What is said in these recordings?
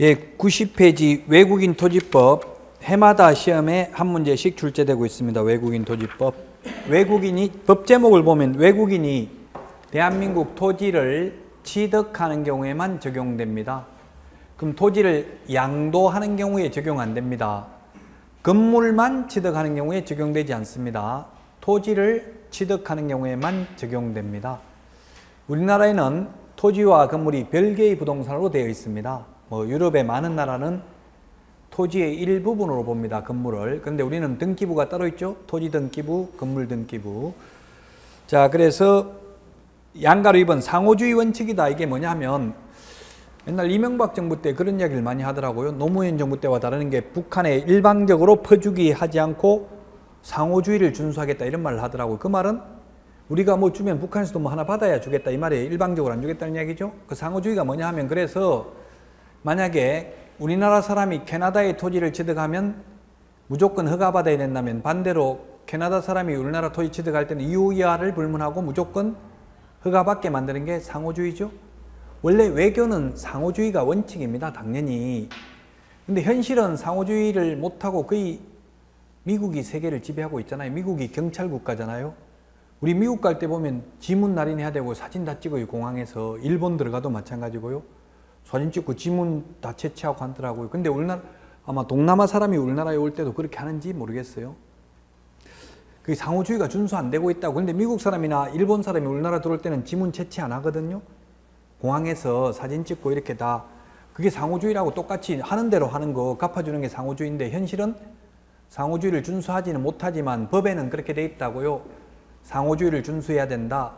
예, 90페이지 외국인 토지법 해마다 시험에 한 문제씩 출제되고 있습니다. 외국인 토지법. 외국인이 법 제목을 보면 외국인이 대한민국 토지를 취득하는 경우에만 적용됩니다. 그럼 토지를 양도하는 경우에 적용 안 됩니다. 건물만 취득하는 경우에 적용되지 않습니다. 토지를 취득하는 경우에만 적용됩니다. 우리나라에는 토지와 건물이 별개의 부동산으로 되어 있습니다. 유럽의 많은 나라는 토지의 일부분으로 봅니다. 건물을. 그런데 우리는 등기부가 따로 있죠. 토지 등기부, 건물 등기부. 자, 그래서 양가로 2번 상호주의 원칙이다. 이게 뭐냐면 옛날 이명박 정부 때 그런 이야기를 많이 하더라고요. 노무현 정부 때와 다른 게 북한에 일방적으로 퍼주기 하지 않고 상호주의를 준수하겠다 이런 말을 하더라고요. 그 말은 우리가 뭐 주면 북한에서도 뭐 하나 받아야 주겠다 이 말이에요. 일방적으로 안 주겠다는 이야기죠. 그 상호주의가 뭐냐 하면 그래서 만약에 우리나라 사람이 캐나다의 토지를 취득하면 무조건 허가받아야 된다면 반대로 캐나다 사람이 우리나라 토지 취득할 때는 이유이하를 불문하고 무조건 허가받게 만드는 게 상호주의죠. 원래 외교는 상호주의가 원칙입니다. 당연히. 근데 현실은 상호주의를 못하고 거의 미국이 세계를 지배하고 있잖아요. 미국이 경찰 국가잖아요. 우리 미국 갈 때 보면 지문 날인해야 되고 사진 다 찍어요. 공항에서. 일본 들어가도 마찬가지고요. 사진 찍고 지문 다 채취하고 하더라고요. 근데 우리나라 아마 동남아 사람이 우리나라에 올 때도 그렇게 하는지 모르겠어요. 그 상호주의가 준수 안 되고 있다고. 근데 미국 사람이나 일본 사람이 우리나라 들어올 때는 지문 채취 안 하거든요. 공항에서 사진 찍고 이렇게 다 그게 상호주의라고 똑같이 하는 대로 하는 거 갚아주는 게 상호주의인데 현실은 상호주의를 준수하지는 못하지만 법에는 그렇게 돼 있다고요. 상호주의를 준수해야 된다.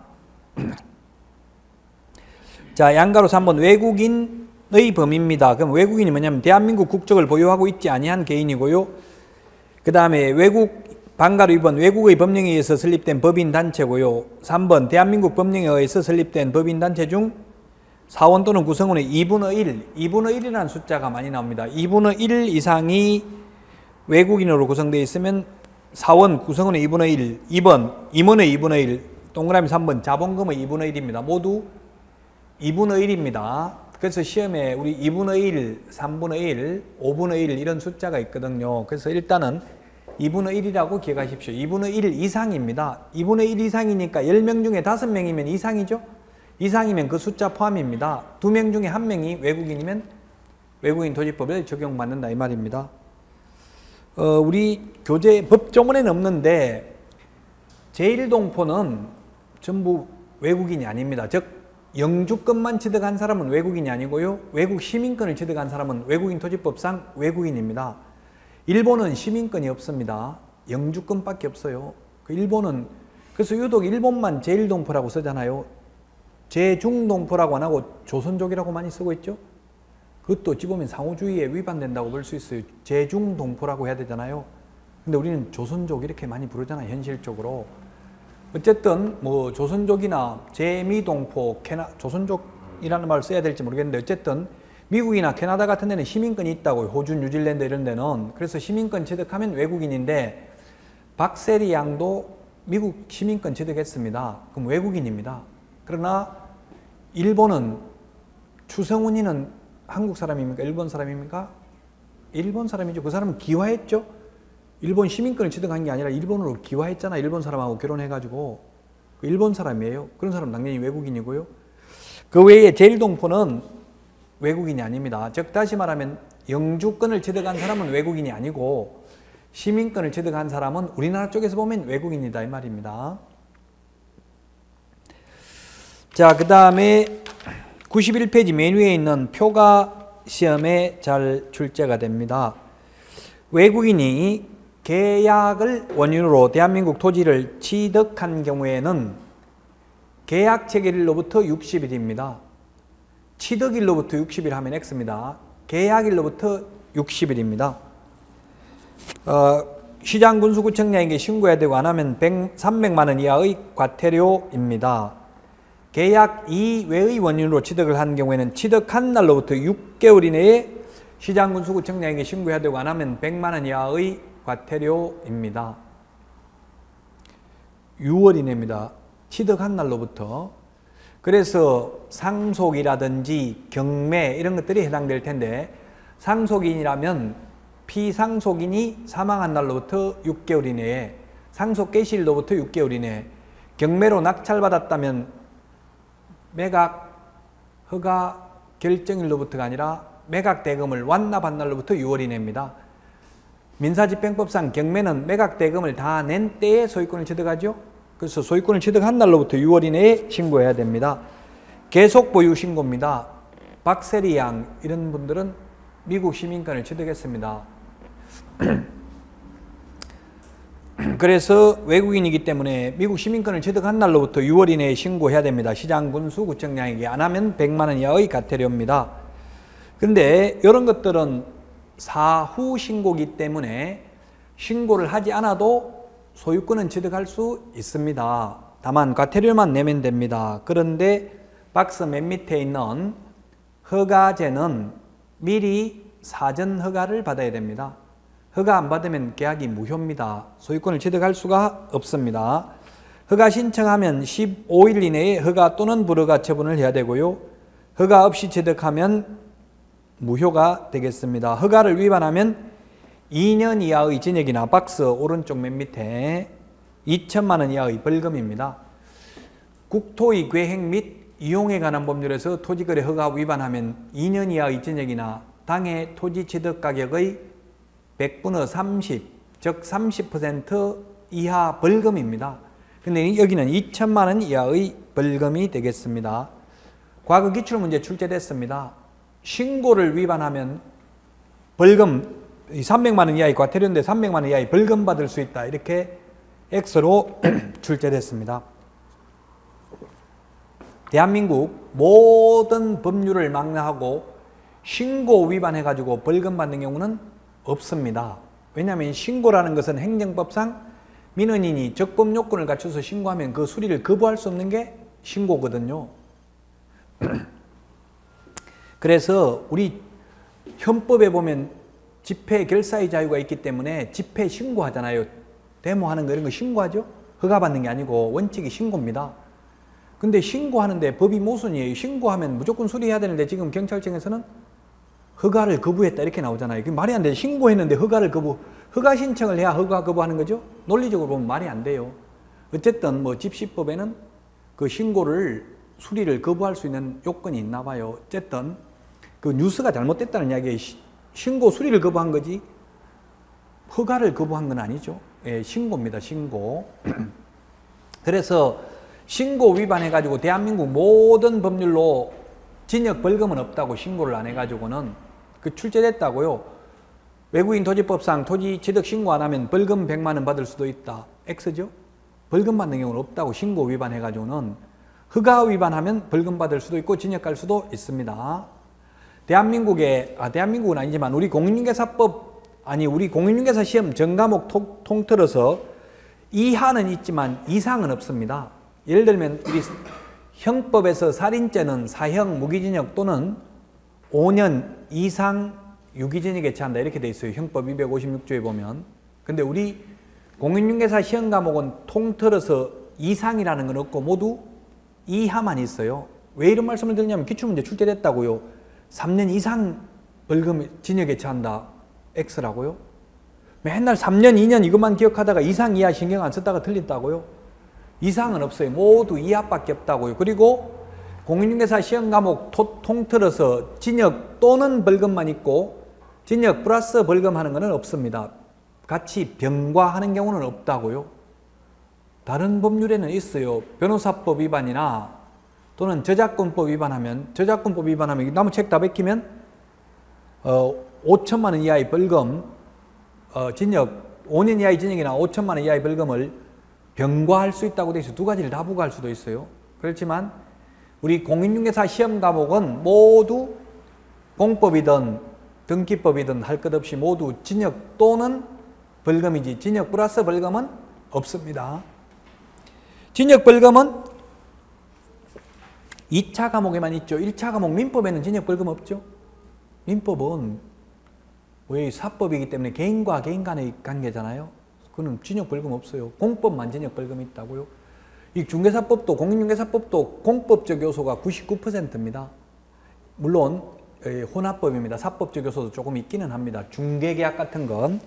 자, 양가로 3번 외국인의 범위입니다. 그럼 외국인이 뭐냐면 대한민국 국적을 보유하고 있지 아니한 개인이고요. 그 다음에 외국 반가로 2번 외국의 법령에 의해서 설립된 법인단체고요. 3번 대한민국 법령에 의해서 설립된 법인단체 중 사원 또는 구성원의 2분의 1, 2분의 1이라는 숫자가 많이 나옵니다. 2분의 1 이상이 외국인으로 구성되어 있으면 사원, 구성원의 2분의 1, 2번 임원의 2분의 1, 동그라미 3번 자본금의 2분의 1입니다. 모두 2분의 1입니다. 그래서 시험에 우리 2분의 1, 3분의 1, 5분의 1 이런 숫자가 있거든요. 그래서 일단은 2분의 1이라고 기억하십시오. 2분의 1 이상입니다. 2분의 1 이상이니까 10명 중에 5명이면 이상이죠. 이상이면 그 숫자 포함입니다. 2명 중에 1명이 외국인이면 외국인 토지법을 적용받는다 이 말입니다. 우리 교재 법조문에는 없는데 제1동포는 전부 외국인이 아닙니다. 즉 영주권만 취득한 사람은 외국인이 아니고요. 외국 시민권을 취득한 사람은 외국인 토지법상 외국인입니다. 일본은 시민권이 없습니다. 영주권밖에 없어요. 일본은 그래서 유독 일본만 제1동포라고 쓰잖아요. 제 중동포라고 안 하고 조선족이라고 많이 쓰고 있죠. 그것도 어찌 보면 상호주의에 위반된다고 볼 수 있어요. 제중동포라고 해야 되잖아요. 근데 우리는 조선족 이렇게 많이 부르잖아요. 현실적으로. 어쨌든 뭐 조선족이나 제미동포, 조선족이라는 말을 써야 될지 모르겠는데 어쨌든 미국이나 캐나다 같은 데는 시민권이 있다고요. 호주, 뉴질랜드 이런 데는. 그래서 시민권 취득하면 외국인인데 박세리 양도 미국 시민권 취득했습니다. 그럼 외국인입니다. 그러나 일본은 추성훈이는 한국 사람입니까? 일본 사람입니까? 일본 사람이죠. 그 사람은 기화했죠. 일본 시민권을 취득한 게 아니라 일본으로 기화했잖아. 일본 사람하고 결혼해가지고. 일본 사람이에요. 그런 사람 당연히 외국인이고요. 그 외에 제1동포는 외국인이 아닙니다. 즉 다시 말하면 영주권을 취득한 사람은 외국인이 아니고 시민권을 취득한 사람은 우리나라 쪽에서 보면 외국인이다 이 말입니다. 자, 그 다음에 91페이지 맨 위에 있는 표가 시험에 잘 출제가 됩니다. 외국인이 계약을 원인으로 대한민국 토지를 취득한 경우에는 계약 체결일로부터 60일입니다. 취득일로부터 60일 하면 X입니다. 계약일로부터 60일입니다. 시장군수구청장에게 신고해야 되고 안 하면 300만 원 이하의 과태료입니다. 계약 이외의 원인으로 취득을 한 경우에는 취득한 날로부터 6개월 이내에 시장군수구청장에게 신고해야 되고 안 하면 100만 원 이하의 과태료입니다. 6월 이내입니다. 취득한 날로부터. 그래서 상속이라든지 경매 이런 것들이 해당될 텐데, 상속인이라면 피상속인이 사망한 날로부터 6개월 이내에, 상속 개시일로부터 6개월 이내에, 경매로 낙찰받았다면 매각 허가 결정일로부터가 아니라 매각 대금을 완납한 날로부터 6월 이내입니다. 민사집행법상 경매는 매각 대금을 다 낸 때에 소유권을 취득하죠. 그래서 소유권을 취득한 날로부터 6월 이내에 신고해야 됩니다. 계속 보유 신고입니다. 박세리 양 이런 분들은 미국 시민권을 취득했습니다. 그래서 외국인이기 때문에 미국 시민권을 취득한 날로부터 6월 이내에 신고해야 됩니다. 시장, 군수, 구청장에게. 안 하면 100만 원 이하의 과태료입니다. 그런데 이런 것들은 사후 신고기 때문에 신고를 하지 않아도 소유권은 취득할 수 있습니다. 다만 과태료만 내면 됩니다. 그런데 박스 맨 밑에 있는 허가제는 미리 사전 허가를 받아야 됩니다. 허가 안 받으면 계약이 무효입니다. 소유권을 취득할 수가 없습니다. 허가 신청하면 15일 이내에 허가 또는 불허가 처분을 해야 되고요. 허가 없이 취득하면 무효가 되겠습니다. 허가를 위반하면 2년 이하의 징역이나 박스 오른쪽 맨 밑에 2천만 원 이하의 벌금입니다. 국토의 계획 및 이용에 관한 법률에서 토지거래 허가 위반하면 2년 이하의 징역이나 당해 토지 취득 가격의 100분의 30, 즉 30% 이하 벌금입니다. 근데 여기는 2천만 원 이하의 벌금이 되겠습니다. 과거 기출문제 출제됐습니다. 신고를 위반하면 벌금 300만 원 이하의 과태료인데 300만 원 이하의 벌금 받을 수 있다. 이렇게 X로 출제됐습니다. 대한민국 모든 법률을 망라하고 신고 위반해가지고 벌금 받는 경우는 없습니다. 왜냐하면 신고라는 것은 행정법상 민원인이 적법 요건을 갖춰서 신고하면 그 수리를 거부할 수 없는 게 신고거든요. 그래서 우리 헌법에 보면 집회 결사의 자유가 있기 때문에 집회 신고하잖아요. 데모하는 거 이런 거 신고하죠. 허가받는 게 아니고 원칙이 신고입니다. 근데 신고하는데 법이 모순이에요. 신고하면 무조건 수리해야 되는데 지금 경찰청에서는 허가를 거부했다 이렇게 나오잖아요. 그게 말이 안 돼요. 신고했는데 허가를 거부, 허가 신청을 해야 허가 거부하는 거죠. 논리적으로 보면 말이 안 돼요. 어쨌든 뭐 집시법에는 그 신고를 수리를 거부할 수 있는 요건이 있나 봐요. 어쨌든 그 뉴스가 잘못됐다는 이야기에 신고 수리를 거부한 거지 허가를 거부한 건 아니죠. 예, 신고입니다. 신고. 그래서 신고 위반해가지고 대한민국 모든 법률로 징역 벌금은 없다고 신고를 안 해가지고는 그 출제됐다고요. 외국인 토지법상 토지 취득 신고 안 하면 벌금 100만 원 받을 수도 있다. X죠? 벌금 받는 경우는 없다고 신고 위반해가지고는. 허가 위반하면 벌금 받을 수도 있고 징역 갈 수도 있습니다. 대한민국은 아니지만 우리 공인중개사법, 우리 공인중개사 시험 전 과목 통틀어서 이하는 있지만 이상은 없습니다. 예를 들면 우리 형법에서 살인죄는 사형 무기징역 또는 5년 이상 유기징역에 처한다 이렇게 돼 있어요. 형법 256조에 보면. 근데 우리 공인중개사 시험 과목은 통틀어서 이상이라는 건 없고 모두 이하만 있어요. 왜 이런 말씀을 드리냐면 기출문제 출제됐다고요. 3년 이상 벌금 징역에 처한다. X라고요. 맨날 3년, 2년 이것만 기억하다가 이상, 이하 신경 안 썼다가 틀린다고요. 이상은 없어요. 모두 이하밖에 없다고요. 그리고 공인중개사 시험 과목 통틀어서 징역 또는 벌금만 있고 징역 플러스 벌금 하는 것은 없습니다. 같이 병과하는 경우는 없다고요. 다른 법률에는 있어요. 변호사법 위반이나 또는 저작권법 위반하면 나무 책 다 베끼면 5천만 원 이하의 벌금, 징역 5년 이하의 징역이나 5천만 원 이하의 벌금을 병과할 수 있다고 돼 있어요. 두 가지를 다 부과할 수도 있어요. 그렇지만 우리 공인중개사 시험 과목은 모두 공법이든 등기법이든 할 것 없이 모두 징역 또는 벌금이지 징역 플러스 벌금은 없습니다. 징역 벌금은 2차 과목에만 있죠. 1차 과목 민법에는 징역 벌금 없죠. 민법은 왜 사법이기 때문에 개인과 개인 간의 관계잖아요. 그는 징역 벌금 없어요. 공법만 징역 벌금이 있다고요. 이 중개사법도 공인중개사법도 공법적 요소가 99%입니다. 물론 혼합법입니다. 사법적 요소도 조금 있기는 합니다. 중개계약 같은 건.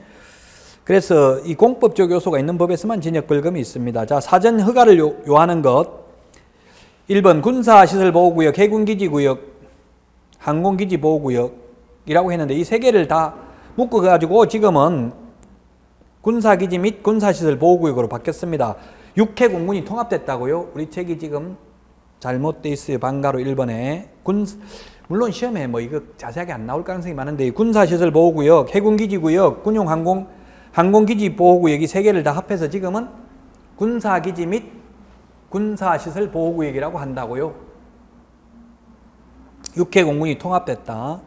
그래서 이 공법적 요소가 있는 법에서만 진역 벌금이 있습니다. 자, 사전 허가를 요하는 것. 1번 군사시설보호구역, 해군기지구역, 항공기지보호구역이라고 했는데 이 세 개를 다 묶어가지고 지금은 군사기지 및 군사시설보호구역으로 바뀌었습니다. 육해 공군이 통합됐다고요? 우리 책이 지금 잘못돼 있어요. 방가로 1번에. 물론 시험에 뭐 이거 자세하게 안 나올 가능성이 많은데 군사시설보호구역, 해군기지구역, 항공기지보호구역 이 세 개를 다 합해서 지금은 군사기지 및 군사시설보호구역이라고 한다고요. 육해 공군이 통합됐다.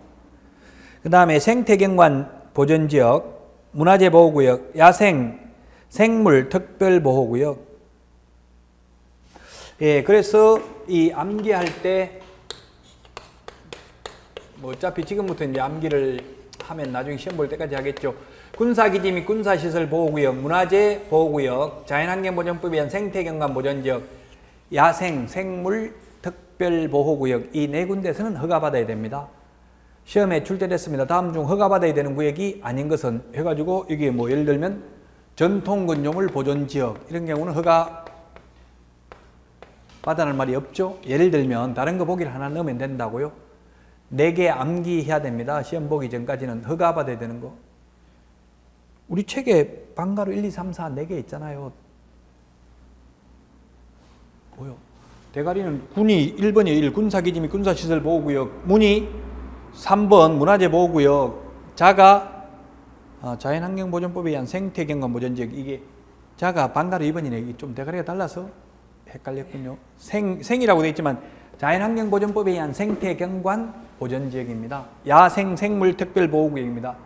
그 다음에 생태경관 보전지역, 문화재보호구역, 야생, 생물 특별보호구역. 예, 그래서 이 암기할 때 뭐 어차피 지금부터 이제 암기를 하면 나중에 시험 볼 때까지 하겠죠. 군사기지 및 군사시설보호구역, 문화재보호구역, 자연환경보전법에 의한 생태경관 보전지역, 야생, 생물 특별보호구역 이 네 군데에서는 허가받아야 됩니다. 시험에 출제됐습니다. 다음 중 허가받아야 되는 구역이 아닌 것은 해가지고 여기에 뭐 예를 들면 전통근조물 보존지역 이런 경우는 허가 받아낼 말이 없죠. 예를 들면 다른 거 보기를 하나 넣으면 된다고요. 4개 암기해야 됩니다. 시험 보기 전까지는 허가받아야 되는 거. 우리 책에 방가로 1, 2, 3, 4 4개 있잖아요. 뭐요? 대가리는 군이 1번이 1, 군사기지 및 군사시설보호구역, 문이 3번 문화재보호구역, 자가 자연환경보존법에 의한 생태경관 보전지역 이게 자가 방가로 2번이네. 좀 대가리가 달라서 헷갈렸군요. 생이라고 되어 있지만 자연환경보존법에 의한 생태경관 보전지역입니다. 야생 생물 특별보호구역입니다.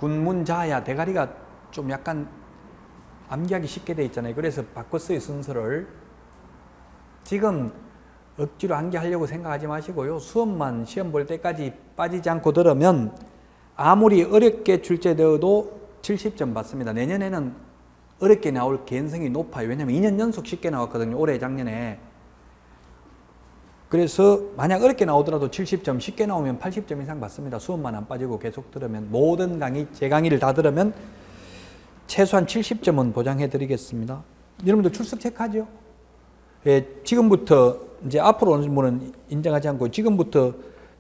군문자야 대가리가 좀 약간 암기하기 쉽게 되어 있잖아요. 그래서 바꿨어요 순서를. 지금 억지로 암기하려고 생각하지 마시고요. 수업만 시험 볼 때까지 빠지지 않고 들으면 아무리 어렵게 출제되어도 70점 받습니다. 내년에는 어렵게 나올 개연성이 높아요. 왜냐하면 2년 연속 쉽게 나왔거든요. 올해 작년에. 그래서 만약 어렵게 나오더라도 70점, 쉽게 나오면 80점 이상 받습니다. 수업만 안 빠지고 계속 들으면 모든 강의, 제 강의를 다 들으면 최소한 70점은 보장해 드리겠습니다. 여러분들 출석 체크하죠? 예, 지금부터 이제 앞으로 오는 분은 인정하지 않고 지금부터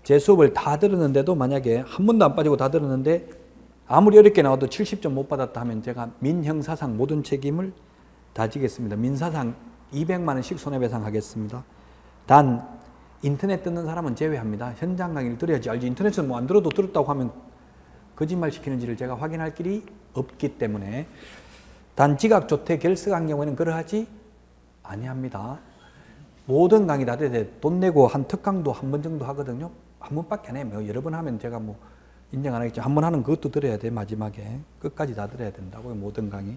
제 수업을 다 들었는데도 만약에 한 번도 안 빠지고 다 들었는데 아무리 어렵게 나와도 70점 못 받았다 하면 제가 민형사상 모든 책임을 다 지겠습니다. 민사상 200만 원씩 손해배상 하겠습니다. 단 인터넷 듣는 사람은 제외합니다. 현장 강의를 들어야지 알지. 인터넷은 뭐 안 들어도 들었다고 하면 거짓말 시키는지를 제가 확인할 길이 없기 때문에 단 지각조퇴 결석한 경우에는 그러하지 아니합니다. 모든 강의 다 돼야 돈 내고 한 특강도 한 번 정도 하거든요. 한 번밖에 안 해요. 여러 번 하면 제가 뭐 인정 안 하겠죠. 한 번 하는 그것도 들어야 돼. 마지막에 끝까지 다 들어야 된다고요. 모든 강의.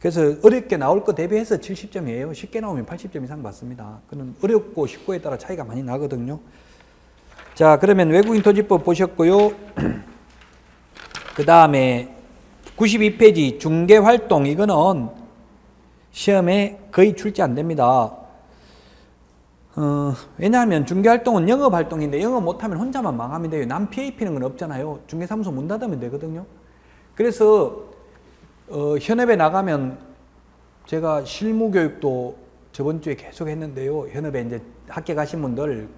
그래서 어렵게 나올 거 대비해서 70점이에요. 쉽게 나오면 80점 이상 받습니다. 그는 어렵고 쉽고에 따라 차이가 많이 나거든요. 자, 그러면 외국인 토지법 보셨고요. 그 다음에 92페이지 중개활동 이거는 시험에 거의 출제 안 됩니다. 왜냐하면 중개활동은 영업활동인데 영업 못하면 혼자만 망하면 돼요. 남 피해 입히는 건 없잖아요. 중개사무소 문 닫으면 되거든요. 그래서 현업에 나가면 제가 실무교육도 저번 주에 계속 했는데요. 현업에 이제 학교 가신 분들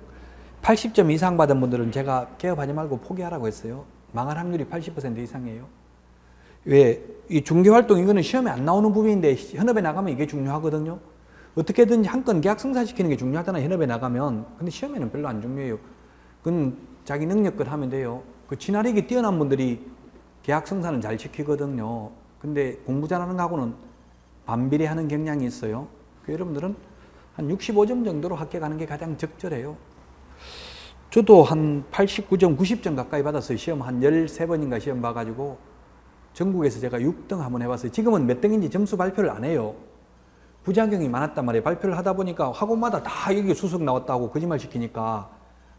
80점 이상 받은 분들은 제가 개업하지 말고 포기하라고 했어요. 망할 확률이 80% 이상이에요. 왜? 이 중개활동 이거는 시험에 안 나오는 부분인데 현업에 나가면 이게 중요하거든요. 어떻게든지 한 건 계약 성사시키는 게 중요하잖아요. 현업에 나가면. 근데 시험에는 별로 안 중요해요. 그건 자기 능력껏 하면 돼요. 그 진화력이 뛰어난 분들이 계약 성사는 잘 시키거든요. 근데 공부 잘하는 거하고는 반비례하는 경향이 있어요. 여러분들은 한 65점 정도로 학교 가는 게 가장 적절해요. 저도 한 89점, 90점 가까이 받았어요. 시험 한 13번인가 시험 봐가지고 전국에서 제가 6등 한번 해봤어요. 지금은 몇 등인지 점수 발표를 안 해요. 부작용이 많았단 말이에요. 발표를 하다 보니까 학원마다 다 여기 수석 나왔다고 거짓말 시키니까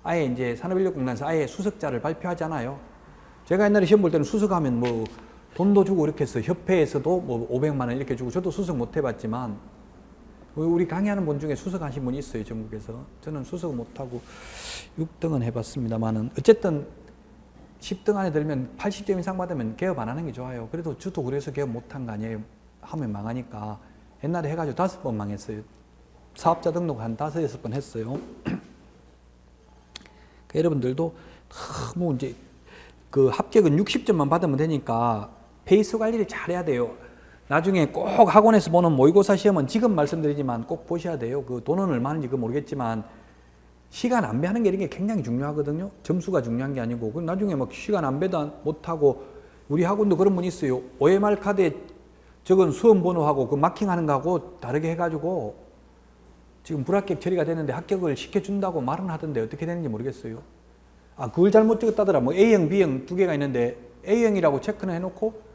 아예 이제 산업인력공단에서 아예 수석자를 발표하잖아요. 제가 옛날에 시험 볼 때는 수석하면 뭐 돈도 주고 이렇게 해서 협회에서도 뭐 500만 원 이렇게 주고 저도 수석 못 해봤지만 우리 강의하는 분 중에 수석하신 분이 있어요, 전국에서. 저는 수석 못하고 6등은 해봤습니다만은 어쨌든 10등 안에 들면 80점 이상 받으면 개업 안 하는 게 좋아요. 그래도 저도 그래서 개업 못한 거 아니에요. 하면 망하니까. 옛날에 해가지고 5번 망했어요. 사업자 등록 한 5, 6번 했어요. 여러분들도 너무 이제 그 합격은 60점만 받으면 되니까 페이스 관리를 잘 해야 돼요. 나중에 꼭 학원에서 보는 모의고사 시험은 지금 말씀드리지만 꼭 보셔야 돼요. 그 돈은 얼마인지 모르겠지만 시간 안배하는 게 이런 게 굉장히 중요하거든요. 점수가 중요한 게 아니고. 그럼 나중에 막 시간 안배도 못하고, 우리 학원도 그런 분이 있어요. OMR 카드에 적은 수험 번호하고 그 마킹하는 거하고 다르게 해가지고 지금 불합격 처리가 되는데 합격을 시켜준다고 말은 하던데 어떻게 되는지 모르겠어요. 아, 그걸 잘못 찍었다더라. 뭐 A형, B형 두 개가 있는데 A형이라고 체크는 해놓고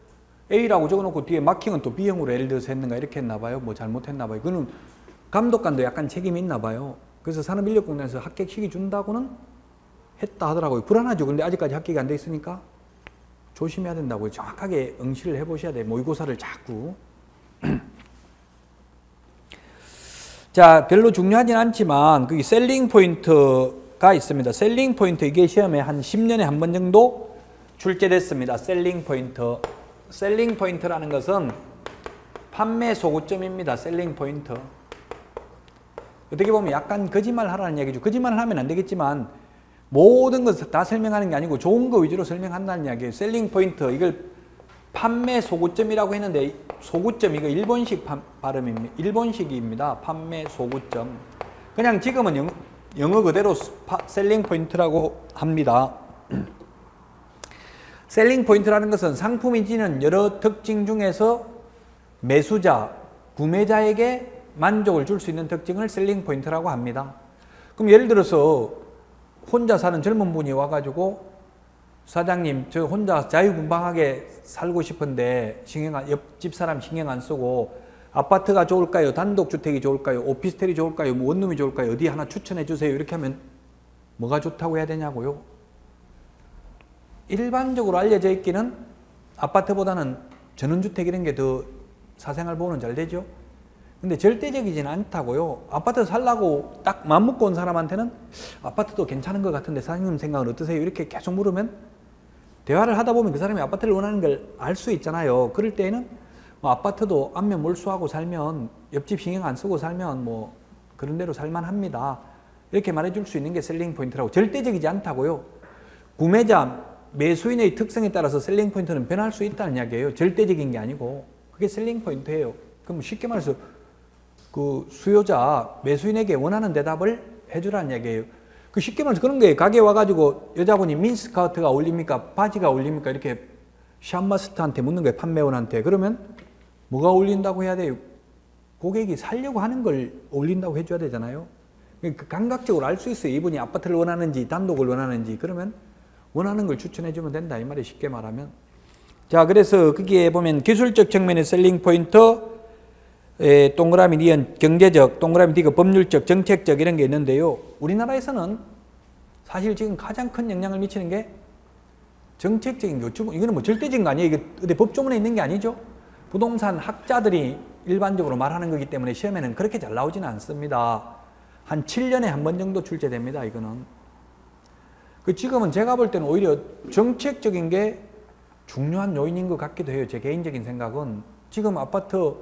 A라고 적어놓고 뒤에 마킹은 또 B형으로 예를 들어서 했는가 이렇게 했나 봐요. 뭐 잘못했나 봐요. 그거는 감독관도 약간 책임이 있나 봐요. 그래서 산업인력공단에서 합격시키 준다고는 했다 하더라고요. 불안하죠. 근데 아직까지 합격이 안 돼 있으니까 조심해야 된다고요. 정확하게 응시를 해보셔야 돼요. 모의고사를 자꾸. 자, 별로 중요하진 않지만 그게 셀링 포인트가 있습니다. 셀링 포인트, 이게 시험에 한 10년에 한 번 정도 출제됐습니다. 셀링 포인트. 셀링 포인트라는 것은 판매 소구점입니다. 셀링 포인트. 어떻게 보면 약간 거짓말 하라는 얘기죠. 거짓말을 하면 안 되겠지만 모든 것을 다 설명하는 게 아니고 좋은 거 위주로 설명한다는 이야기예요. 셀링 포인트, 이걸 판매 소구점이라고 했는데 소구점, 이거 일본식 발음입니다. 일본식입니다. 판매 소구점. 그냥 지금은 영어 그대로 셀링 포인트라고 합니다. 셀링 포인트라는 것은 상품이 지닌 여러 특징 중에서 매수자, 구매자에게 만족을 줄 수 있는 특징을 셀링 포인트라고 합니다. 그럼 예를 들어서 혼자 사는 젊은 분이 와가지고 사장님, 저 혼자 자유분방하게 살고 싶은데 옆집 사람 신경 안 쓰고 아파트가 좋을까요? 단독주택이 좋을까요? 오피스텔이 좋을까요? 뭐 원룸이 좋을까요? 어디 하나 추천해 주세요. 이렇게 하면 뭐가 좋다고 해야 되냐고요? 일반적으로 알려져 있기는 아파트보다는 전원주택 이런 게 더 사생활 보호는 잘 되죠. 근데 절대적이지는 않다고요. 아파트 살라고 딱 맘먹고 온 사람한테는 아파트도 괜찮은 것 같은데 사장님 생각은 어떠세요? 이렇게 계속 물으면 대화를 하다 보면 그 사람이 아파트를 원하는 걸 알 수 있잖아요. 그럴 때에는 뭐 아파트도 안면 몰수하고 살면, 옆집 신경 안 쓰고 살면 뭐 그런 대로 살만합니다. 이렇게 말해줄 수 있는 게 셀링 포인트라고. 절대적이지 않다고요. 구매자, 매수인의 특성에 따라서 셀링 포인트는 변할 수 있다는 이야기예요. 절대적인 게 아니고. 그게 셀링 포인트예요. 그럼 쉽게 말해서 그 수요자, 매수인에게 원하는 대답을 해주라는 이야기예요. 그 쉽게 말해서 그런 거예요. 가게 와가지고 여자분이 민스커트가 어울립니까? 바지가 어울립니까? 이렇게 샵마스터한테 묻는 거예요. 판매원한테. 그러면 뭐가 어울린다고 해야 돼요? 고객이 살려고 하는 걸 어울린다고 해줘야 되잖아요. 그 감각적으로 알 수 있어요. 이분이 아파트를 원하는지 단독을 원하는지. 그러면 원하는 걸 추천해주면 된다. 이 말이 쉽게 말하면. 자, 그래서 거기에 보면 기술적 측면의 셀링 포인트, 동그라미 니은 경제적, 동그라미 디귿 법률적, 정책적 이런 게 있는데요. 우리나라에서는 사실 지금 가장 큰 영향을 미치는 게 정책적인 거. 이거는 뭐 절대적인 거 아니에요. 이게 어디 법조문에 있는 게 아니죠. 부동산 학자들이 일반적으로 말하는 거기 때문에 시험에는 그렇게 잘 나오지는 않습니다. 한 7년에 한 번 정도 출제됩니다. 이거는. 지금은 제가 볼 때는 오히려 정책적인 게 중요한 요인인 것 같기도 해요. 제 개인적인 생각은. 지금 아파트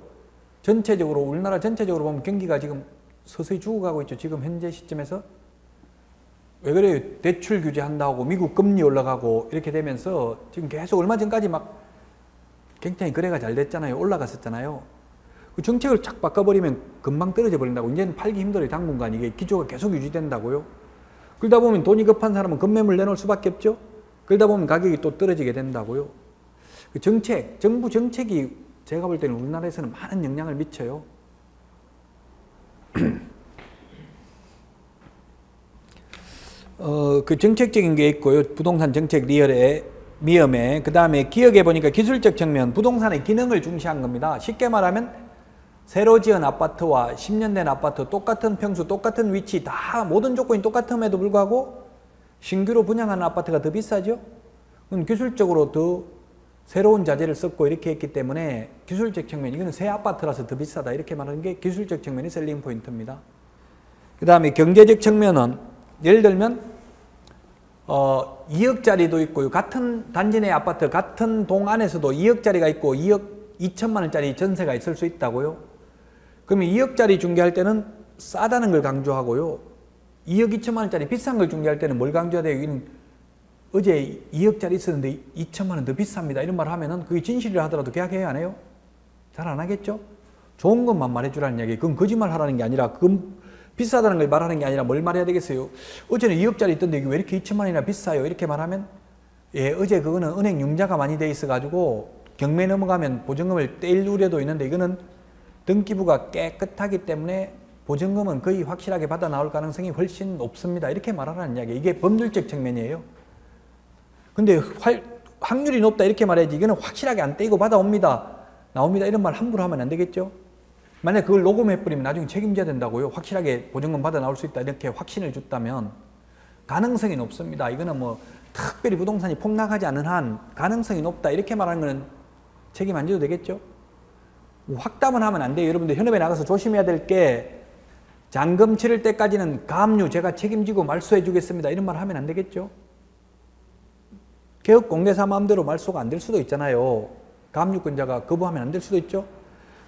전체적으로, 우리나라 전체적으로 보면 경기가 지금 서서히 죽어가고 있죠. 지금 현재 시점에서. 왜 그래요? 대출 규제한다고 미국 금리 올라가고 이렇게 되면서 지금 계속 얼마 전까지 막 굉장히 거래가 잘 됐잖아요. 올라갔었잖아요. 그 정책을 착 바꿔버리면 금방 떨어져 버린다고. 이제는 팔기 힘들어요. 당분간 이게 기조가 계속 유지된다고요. 그러다 보면 돈이 급한 사람은 급매물 내놓을 수밖에 없죠. 그러다 보면 가격이 또 떨어지게 된다고요. 그 정책, 정부 정책이 제가 볼 때는 우리나라에서는 많은 영향을 미쳐요. 그 정책적인 게 있고요. 부동산 정책 미엄에. 그 다음에 기억해 보니까 기술적 측면, 부동산의 기능을 중시한 겁니다. 쉽게 말하면 새로 지은 아파트와 10년 된 아파트, 똑같은 평수, 똑같은 위치, 다 모든 조건이 똑같음에도 불구하고 신규로 분양하는 아파트가 더 비싸죠? 그럼 기술적으로 더 새로운 자재를 썼고 이렇게 했기 때문에 기술적 측면, 이거는 새 아파트라서 더 비싸다 이렇게 말하는 게 기술적 측면이 셀링 포인트입니다. 그 다음에 경제적 측면은 예를 들면 2억짜리도 있고요. 같은 단지 내 아파트, 같은 동 안에서도 2억짜리가 있고 2억 2천만 원짜리 전세가 있을 수 있다고요. 그러면 2억짜리 중개할 때는 싸다는 걸 강조하고요. 2억 2천만 원짜리 비싼 걸 중개할 때는 뭘 강조해야 돼요? 어제 2억짜리 있었는데 2천만 원 더 비쌉니다. 이런 말 하면은 그게 진실이라 하더라도 계약해야 안 해요? 잘 안 하겠죠? 좋은 것만 말해주라는 이야기. 그건 거짓말 하라는 게 아니라, 그건 비싸다는 걸 말하는 게 아니라 뭘 말해야 되겠어요? 어제는 2억짜리 있던데 이게 왜 이렇게 2천만 원이나 비싸요? 이렇게 말하면, 예, 어제 그거는 은행 융자가 많이 돼 있어가지고 경매 넘어가면 보증금을 떼일 우려도 있는데 이거는 등기부가 깨끗하기 때문에 보증금은 거의 확실하게 받아 나올 가능성이 훨씬 높습니다. 이렇게 말하라는 이야기. 이게 법률적 측면이에요. 근데 확률이 높다 이렇게 말해야지, 이거는 확실하게 안 떼이고 받아옵니다, 나옵니다, 이런 말 함부로 하면 안 되겠죠? 만약 그걸 녹음해버리면 나중에 책임져야 된다고요. 확실하게 보증금 받아 나올 수 있다 이렇게 확신을 줬다면 가능성이 높습니다. 이거는 뭐 특별히 부동산이 폭락하지 않은 한 가능성이 높다 이렇게 말하는 거는 책임 안 져도 되겠죠? 확담은 하면 안 돼요. 여러분들 현업에 나가서 조심해야 될 게, 잔금 치를 때까지는 가압류 제가 책임지고 말소해 주겠습니다 이런 말 하면 안 되겠죠? 개업 공개사 마음대로 말소가 안 될 수도 있잖아요. 가압류권자가 거부하면 안 될 수도 있죠.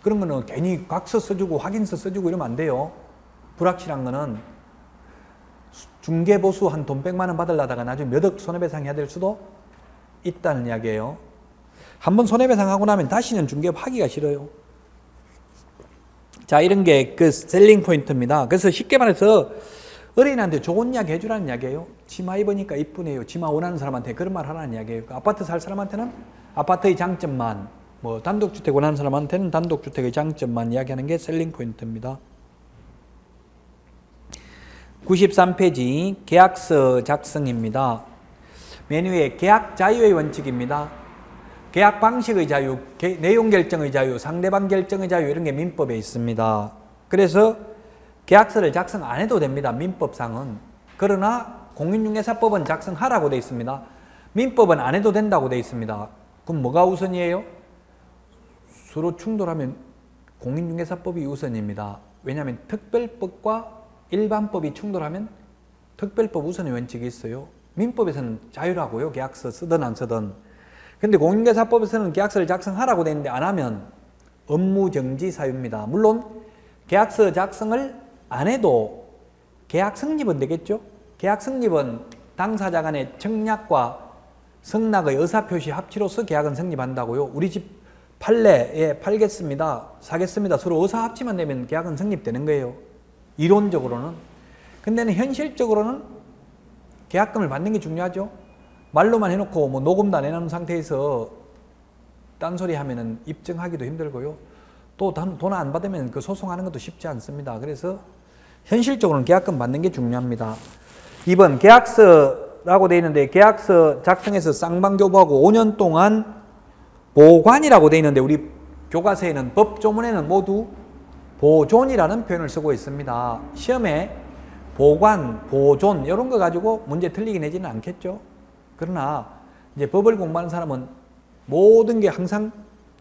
그런 거는 괜히 각서 써주고 확인서 써주고 이러면 안 돼요. 불확실한 거는 중개보수 한 돈 100만 원 받으려다가 나중에 몇 억 손해배상 해야 될 수도 있다는 이야기예요. 한번 손해배상 하고 나면 다시는 중개업 하기가 싫어요. 자, 이런 게 그 셀링 포인트입니다. 그래서 쉽게 말해서 어린이한테 좋은 이야기 해주라는 이야기예요. 치마 입으니까 이쁘네요. 치마 원하는 사람한테 그런 말 하라는 이야기예요. 아파트 살 사람한테는 아파트의 장점만, 뭐 단독주택 원하는 사람한테는 단독주택의 장점만 이야기하는 게 셀링 포인트입니다. 93페이지 계약서 작성입니다. 맨 위에 계약 자유의 원칙입니다. 계약 방식의 자유, 내용 결정의 자유, 상대방 결정의 자유 이런 게 민법에 있습니다. 그래서 계약서를 작성 안 해도 됩니다. 민법상은. 그러나 공인중개사법은 작성하라고 되어 있습니다. 민법은 안 해도 된다고 되어 있습니다. 그럼 뭐가 우선이에요? 서로 충돌하면 공인중개사법이 우선입니다. 왜냐하면 특별법과 일반법이 충돌하면 특별법 우선의 원칙이 있어요. 민법에서는 자유라고요. 계약서 쓰든 안 쓰든. 근데 공인중개사법에서는 계약서를 작성하라고 되어 있는데 안 하면 업무정지 사유입니다. 물론 계약서 작성을 안 해도 계약 성립은 되겠죠? 계약 성립은 당사자 간의 청약과 승낙의 의사표시 합치로서 계약은 성립한다고요. 우리 집 팔래, 예, 팔겠습니다, 사겠습니다, 서로 의사합치만 되면 계약은 성립되는 거예요. 이론적으로는. 근데는 현실적으로는 계약금을 받는 게 중요하죠. 말로만 해놓고 뭐 녹음도 안 해놓은 상태에서 딴소리 하면은 입증하기도 힘들고요. 또 돈 안 받으면 그 소송하는 것도 쉽지 않습니다. 그래서 현실적으로는 계약금 받는 게 중요합니다. 2번 계약서라고 되어 있는데, 계약서 작성해서 쌍방교부하고 5년 동안 보관이라고 되어 있는데, 우리 교과서에는 법조문에는 모두 보존이라는 표현을 쓰고 있습니다. 시험에 보관, 보존 이런 거 가지고 문제 틀리게 내지는 않겠죠. 그러나 이제 법을 공부하는 사람은 모든 게 항상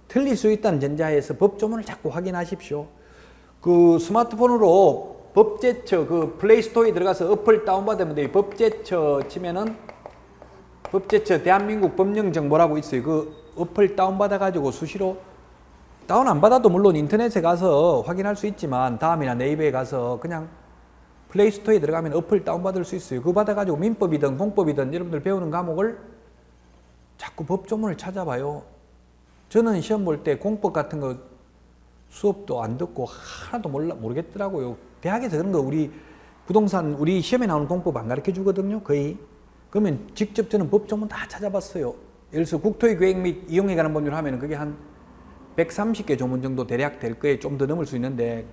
틀릴 수 있다는 전제하에서 법조문을 자꾸 확인하십시오. 그 스마트폰으로 법제처 그 플레이스토어에 들어가서 어플 다운받으면 돼요. 법제처 치면은 법제처 대한민국 법령정보라고 있어요. 그 어플 다운받아가지고 수시로, 다운 안 받아도 물론 인터넷에 가서 확인할 수 있지만 다음이나 네이버에 가서 그냥 플레이스토어에 들어가면 어플 다운받을 수 있어요. 그거 받아가지고 민법이든 공법이든 여러분들 배우는 과목을 자꾸 법조문을 찾아봐요. 저는 시험 볼 때 공법 같은 거 수업도 안 듣고 하나도 모르겠더라고요. 대학에서 그런 거 우리 부동산 우리 시험에 나오는 공법 안 가르쳐 주거든요. 거의. 그러면 직접 저는 법조문 다 찾아봤어요. 예를 들어서 국토의 계획 및 이용에 관한 법률 하면 그게 한 130개 조문 정도 대략 될 거예요. 좀 더 넘을 수 있는데,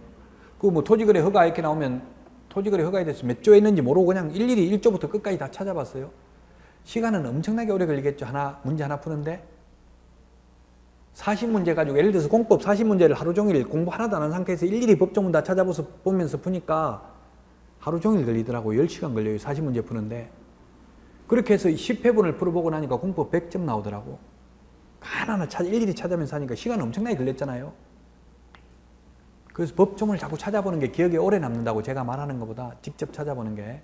그 뭐 토지거래 허가 이렇게 나오면 토지거래 허가에 대해서 몇 조에 있는지 모르고 그냥 일일이 1조부터 끝까지 다 찾아봤어요. 시간은 엄청나게 오래 걸리겠죠. 문제 하나 푸는데. 40문제 가지고, 예를 들어서 공법 40문제를 하루 종일 공부 하나도 안 한 상태에서 일일이 법조문 다 찾아보면서 푸니까 하루 종일 걸리더라고요. 10시간 걸려요. 40문제 푸는데. 그렇게 해서 10회분을 풀어보고 나니까 공법 100점 나오더라고. 하나하나 일일이 찾아면서 하니까 시간 엄청나게 걸렸잖아요. 그래서 법조문을 자꾸 찾아보는 게 기억에 오래 남는다고 제가 말하는 것보다 직접 찾아보는 게.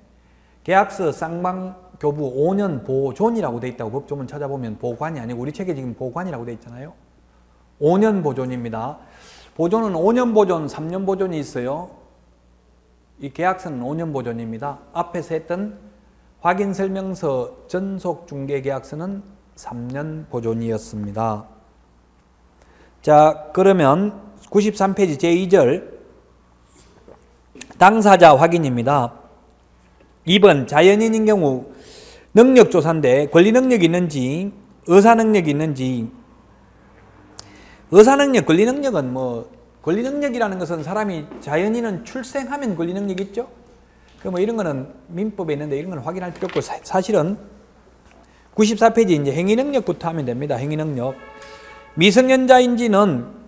계약서 쌍방교부 5년 보존이라고 돼 있다고 법조문 찾아보면 보관이 아니고 우리 책에 지금 보관이라고 돼 있잖아요. 5년 보존입니다. 보존은 5년 보존, 3년 보존이 있어요. 이 계약서는 5년 보존입니다. 앞에서 했던 확인설명서 전속중개계약서는 3년 보존이었습니다. 자, 그러면 93페이지 제2절 당사자 확인입니다. 2번 자연인인 경우 능력조사인데 권리능력이 있는지 의사능력이 있는지. 의사능력, 권리능력은 권리능력이라는 것은 사람이 자연인은 출생하면 권리능력이 있죠. 이런 거는 민법에 있는데 이런 건 확인할 필요 없고 사실은 94페이지 이제 행위능력부터 하면 됩니다. 행위능력. 미성년자인지는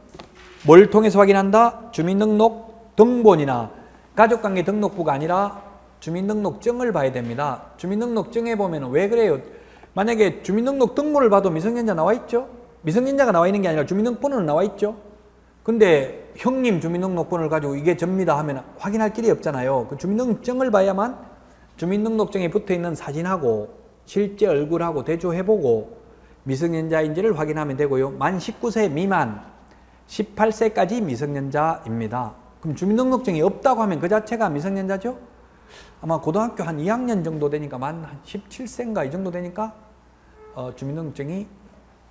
뭘 통해서 확인한다? 주민등록 등본이나 가족관계 등록부가 아니라 주민등록증을 봐야 됩니다. 주민등록증에 보면 왜 그래요? 만약에 주민등록 등본을 봐도 미성년자 나와 있죠? 미성년자가 나와 있는 게 아니라 주민등록번호는 나와 있죠? 근데 형님 주민등록번호를 가지고 이게 접니다 하면 확인할 길이 없잖아요. 그 주민등록증을 봐야만 주민등록증에 붙어있는 사진하고 실제 얼굴하고 대조해보고 미성년자인지를 확인하면 되고요. 만 19세 미만 18세까지 미성년자입니다. 그럼 주민등록증이 없다고 하면 그 자체가 미성년자죠? 아마 고등학교 한 2학년 정도 되니까 만 17세인가 이 정도 되니까 주민등록증이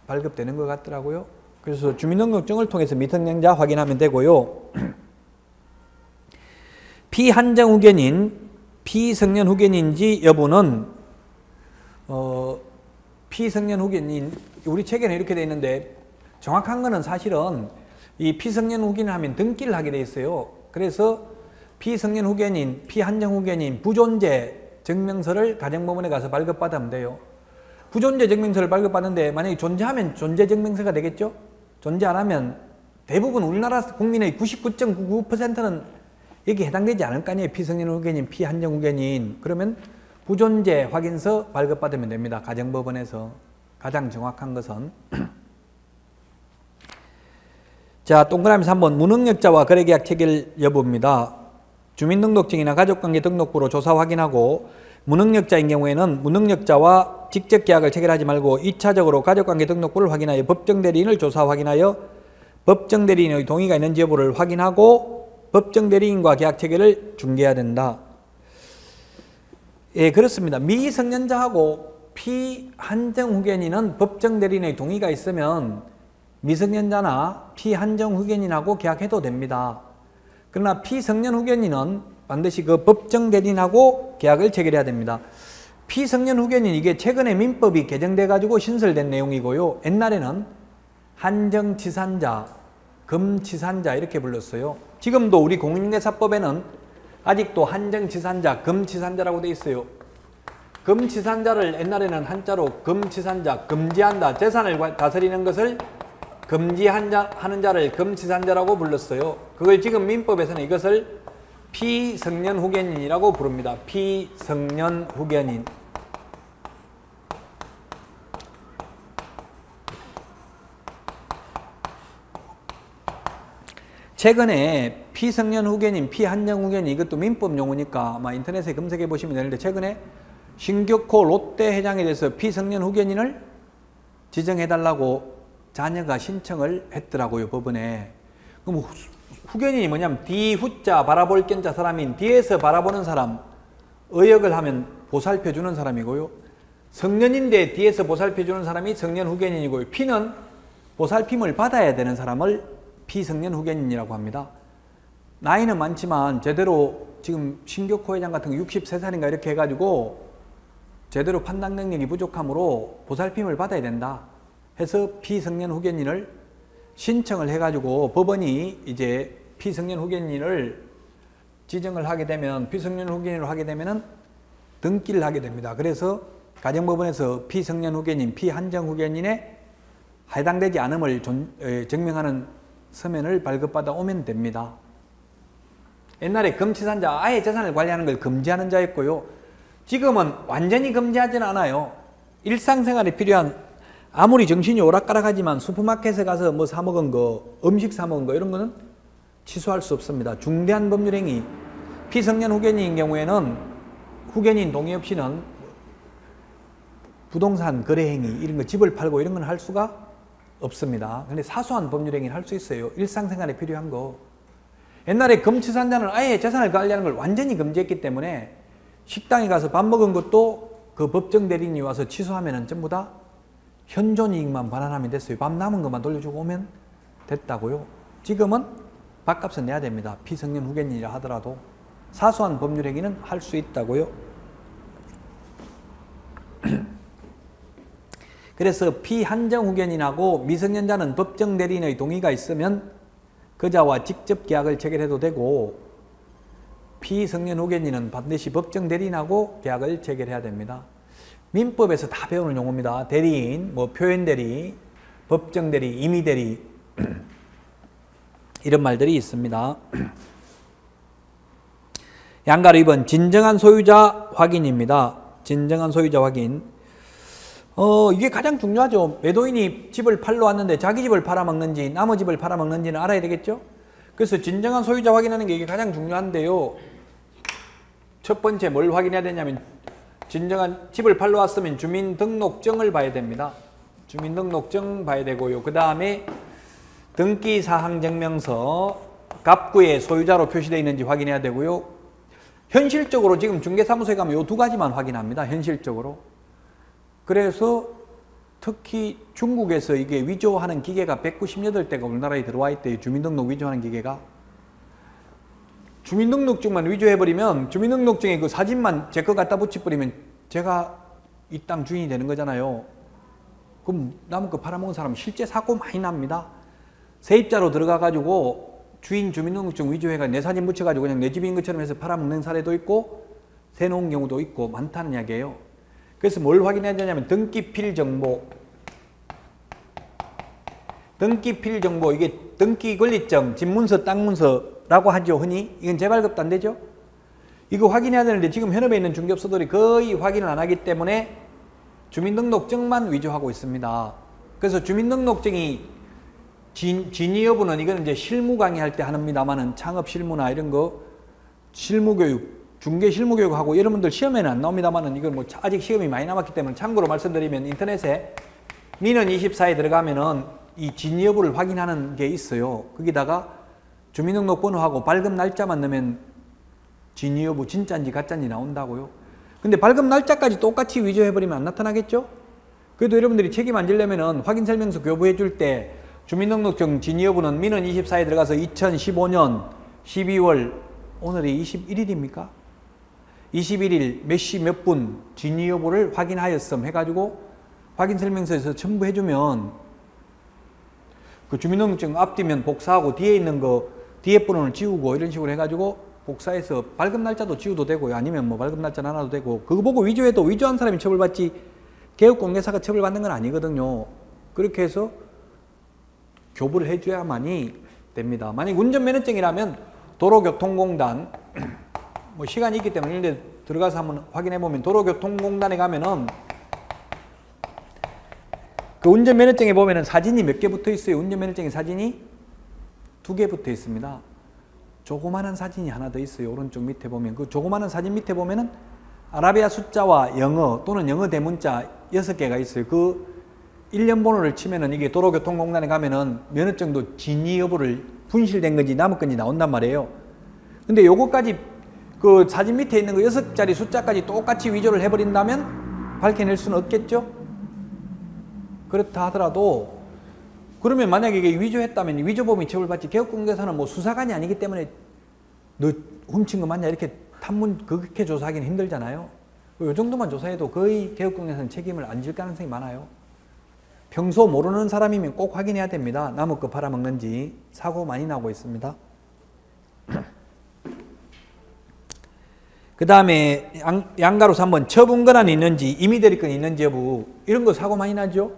발급되는 것 같더라고요. 그래서 주민등록증을 통해서 미성년자 확인하면 되고요. 피한정 후견인, 피성년 후견인지 여부는 피성년 후견인, 우리 책에는 이렇게 되어 있는데 정확한 거는 사실은 이 피성년 후견인 하면 등기를 하게 되어 있어요. 그래서 피성년 후견인, 피한정 후견인 부존재 증명서를 가정법원에 가서 발급받으면 돼요. 부존재 증명서를 발급받는데 만약에 존재하면 존재 증명서가 되겠죠? 존재 안 하면 대부분 우리나라 국민의 99.99%는 여기에 해당되지 않을 거 아니에요. 피성년 후견인, 피한정 후견인. 그러면 부존재 확인서 발급받으면 됩니다. 가정법원에서. 가장 정확한 것은. 자, 동그라미 3번 무능력자와 거래계약 체결 여부입니다. 주민등록증이나 가족관계 등록부로 조사 확인하고 무능력자인 경우에는 무능력자와 직접 계약을 체결하지 말고 2차적으로 가족관계 등록부를 확인하여 법정대리인을 조사 확인하여 법정대리인의 동의가 있는지 여부를 확인하고 법정대리인과 계약 체결을 중개해야 된다. 예, 그렇습니다. 미성년자하고 피한정 후견인은 법정대리인의 동의가 있으면 미성년자나 피한정 후견인하고 계약해도 됩니다. 그러나 피성년 후견인은 반드시 그 법정대리인하고 계약을 체결해야 됩니다. 피성년 후견인 이게 최근에 민법이 개정돼 가지고 신설된 내용이고요. 옛날에는 한정치산자, 금치산자 이렇게 불렀어요. 지금도 우리 공인중개사법에는 아직도 한정치산자, 금치산자라고 돼 있어요. 금치산자를 옛날에는 한자로 금치산자, 금지한다, 재산을 다스리는 것을 금지하는 자를 금치산자라고 불렀어요. 그걸 지금 민법에서는 이것을 피성년 후견인이라고 부릅니다. 피성년 후견인. 최근에 피성년 후견인, 피한정 후견인 이것도 민법 용어니까 아마 인터넷에 검색해 보시면 되는데 최근에 신격호 롯데 회장에 대해서 피성년 후견인을 지정해달라고 자녀가 신청을 했더라고요, 법원에. 그럼 후견인이 뭐냐면 뒤 후자 바라볼 견자 사람인 뒤에서 바라보는 사람, 의역을 하면 보살펴 주는 사람이고요. 성년인데 뒤에서 보살펴 주는 사람이 성년 후견인이고요. 피는 보살핌을 받아야 되는 사람을 피성년 후견인이라고 합니다. 나이는 많지만 제대로 지금 신격호 회장 같은 거 63살인가 이렇게 해가지고 제대로 판단 능력이 부족하므로 보살핌을 받아야 된다 해서 피성년 후견인을 신청을 해가지고 법원이 이제 피성년 후견인을 지정을 하게 되면 피성년 후견인을 하게 되면은 등기를 하게 됩니다. 그래서 가정법원에서 피성년 후견인, 피한정 후견인에 해당되지 않음을 증명하는 서면을 발급받아 오면 됩니다. 옛날에 금치산자, 아예 재산을 관리하는 걸 금지하는 자였고요. 지금은 완전히 금지하지는 않아요. 일상생활에 필요한 아무리 정신이 오락가락하지만 슈퍼마켓에 가서 뭐 사 먹은 거, 음식 사 먹은 거 이런 거는 취소할 수 없습니다. 중대한 법률행위, 피성년 후견인인 경우에는 후견인 동의 없이는 부동산 거래행위 이런 거 집을 팔고 이런 건 할 수가 없습니다. 근데 사소한 법률행위를 할 수 있어요. 일상생활에 필요한 거. 옛날에 금치산자는 아예 재산을 관리하는 걸 완전히 금지했기 때문에 식당에 가서 밥 먹은 것도 그 법정 대리인이 와서 취소하면은 전부 다 현존이익만 반환하면 됐어요. 밥 남은 것만 돌려주고 오면 됐다고요. 지금은 밥값은 내야 됩니다. 피성년 후견인이라 하더라도 사소한 법률행위는 할 수 있다고요. 그래서 피한정 후견인하고 미성년자는 법정 대리인의 동의가 있으면 그자와 직접 계약을 체결해도 되고 피성년 후견인은 반드시 법정 대리인하고 계약을 체결해야 됩니다. 민법에서 다 배우는 용어입니다. 대리인, 뭐 표현대리, 법정대리, 임의대리 이런 말들이 있습니다. 양가로 2번 진정한 소유자 확인입니다. 진정한 소유자 확인. 이게 가장 중요하죠. 매도인이 집을 팔러 왔는데 자기 집을 팔아먹는지 남의 집을 팔아먹는지는 알아야 되겠죠. 그래서 진정한 소유자 확인하는 게 이게 가장 중요한데요. 첫 번째 뭘 확인해야 되냐면 진정한 집을 팔러 왔으면 주민등록증을 봐야 됩니다. 주민등록증 봐야 되고요. 그 다음에 등기사항증명서 갑구에 소유자로 표시되어 있는지 확인해야 되고요. 현실적으로 지금 중개사무소에 가면 이 두 가지만 확인합니다. 현실적으로. 그래서 특히 중국에서 이게 위조하는 기계가 198대가 우리나라에 들어와 있대요. 주민등록 위조하는 기계가. 주민등록증만 위조해버리면 주민등록증에 그 사진만 제 거 갖다 붙여버리면 제가 이 땅 주인이 되는 거잖아요. 그럼 남의 거 팔아먹은 사람 실제 사고 많이 납니다. 세입자로 들어가가지고 주인 주민등록증 위조해가지고 내 사진 붙여가지고 그냥 내 집인 것처럼 해서 팔아먹는 사례도 있고 세놓은 경우도 있고 많다는 이야기예요. 그래서 뭘 확인해야 되냐면 등기필 정보. 등기필 정보, 이게 등기권리증, 집문서, 땅문서라고 하죠, 흔히. 이건 재발급도 안 되죠? 이거 확인해야 되는데 지금 현업에 있는 중개업소들이 거의 확인을 안 하기 때문에 주민등록증만 위조하고 있습니다. 그래서 주민등록증이 진위 여부는 이거는 이제 실무 강의할 때 합니다만은 창업 실무나 이런 거 실무교육, 중개 실무교육하고 여러분들 시험에는 안 나옵니다만은 이건 뭐 아직 시험이 많이 남았기 때문에 참고로 말씀드리면 인터넷에 민원24에 들어가면은 이 진위 여부를 확인하는 게 있어요. 거기다가 주민등록번호하고 발급 날짜만 넣으면 진위 여부 진짜인지 가짜인지 나온다고요. 근데 발급 날짜까지 똑같이 위조해버리면 안 나타나겠죠? 그래도 여러분들이 책임 안 지려면은 확인설명서 교부해 줄 때 주민등록증 진위 여부는 민원24에 들어가서 2015년 12월 오늘이 21일입니까? 21일 몇 시 몇 분 진위 여부를 확인하였음 해가지고 확인설명서에서 첨부해주면 그 주민등록증 앞뒤면 복사하고 뒤에 있는 거 뒤에 번호를 지우고 이런 식으로 해가지고 복사해서 발급 날짜도 지우도 되고요. 아니면 뭐 발급 날짜 하나도 되고 그거 보고 위조해도 위조한 사람이 처벌받지 개업공개사가 처벌받는 건 아니거든요. 그렇게 해서 교부를 해줘야만이 됩니다. 만약 운전면허증이라면 도로교통공단 뭐 시간이 있기 때문에 이런 데 들어가서 한번 확인해 보면 도로교통공단에 가면은 그 운전면허증에 보면은 사진이 몇 개 붙어 있어요. 운전면허증에 사진이 2개 붙어 있습니다. 조그마한 사진이 하나 더 있어요. 오른쪽 밑에 보면 그 조그마한 사진 밑에 보면은 아라비아 숫자와 영어 또는 영어 대문자 6개가 있어요. 그 일련 번호를 치면은 이게 도로교통공단에 가면은 면허증도 진위 여부를 분실된 건지 남은 건지 나온단 말이에요. 근데 요거까지 그 사진 밑에 있는 거 6자리 숫자까지 똑같이 위조를 해버린다면 밝혀낼 수는 없겠죠? 그렇다 하더라도 그러면 만약에 이게 위조했다면 위조범이 처벌받지 개업공개사는 뭐 수사관이 아니기 때문에 너 훔친 거 맞냐 이렇게 탐문 그렇게 조사하기는 힘들잖아요. 요 정도만 조사해도 거의 개업공개사는 책임을 안 질 가능성이 많아요. 평소 모르는 사람이면 꼭 확인해야 됩니다. 남의 거 팔아먹는지 사고 많이 나고 있습니다. 그 다음에 양가로 3번 처분권한이 있는지 임의대리권이 있는지 여부 이런 거 사고 많이 나죠.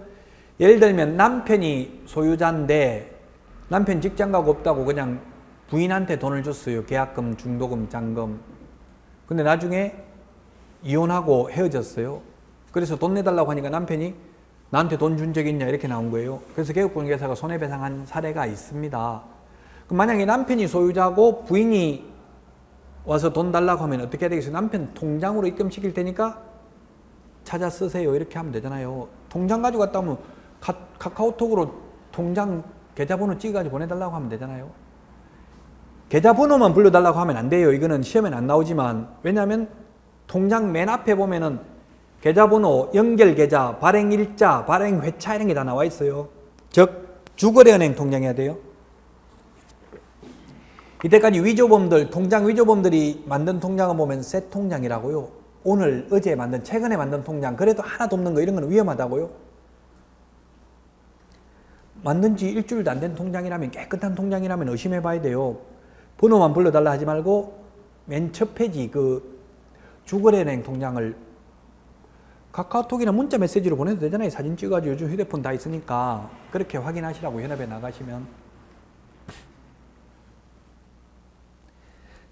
예를 들면 남편이 소유자인데 남편 직장 가고 없다고 그냥 부인한테 돈을 줬어요. 계약금, 중도금, 잔금. 근데 나중에 이혼하고 헤어졌어요. 그래서 돈 내달라고 하니까 남편이 나한테 돈 준 적 있냐 이렇게 나온 거예요. 그래서 개국분계사가 손해배상한 사례가 있습니다. 그럼 만약에 남편이 소유자고 부인이 와서 돈 달라고 하면 어떻게 해야 되겠어요? 남편 통장으로 입금시킬 테니까 찾아 쓰세요 이렇게 하면 되잖아요. 통장 가지고 갔다 오면 카카오톡으로 통장 계좌번호 찍어가지고 보내달라고 하면 되잖아요. 계좌번호만 불러달라고 하면 안 돼요. 이거는 시험에는 안 나오지만, 왜냐하면 통장 맨 앞에 보면은 계좌번호, 연결계좌, 발행일자, 발행회차 이런 게 다 나와 있어요. 즉 주거래은행 통장해야 돼요. 이때까지 위조범들, 통장 위조범들이 만든 통장을 보면 새 통장이라고요. 오늘, 어제 만든, 최근에 만든 통장, 그래도 하나도 없는 거 이런 건 위험하다고요. 만든 지 일주일도 안 된 통장이라면, 깨끗한 통장이라면 의심해 봐야 돼요. 번호만 불러달라 하지 말고 맨 첫 페이지 그 주거래은행 통장을 카카오톡이나 문자 메시지로 보내도 되잖아요. 사진 찍어가지고 요즘 휴대폰 다 있으니까 그렇게 확인하시라고 현업에 나가시면.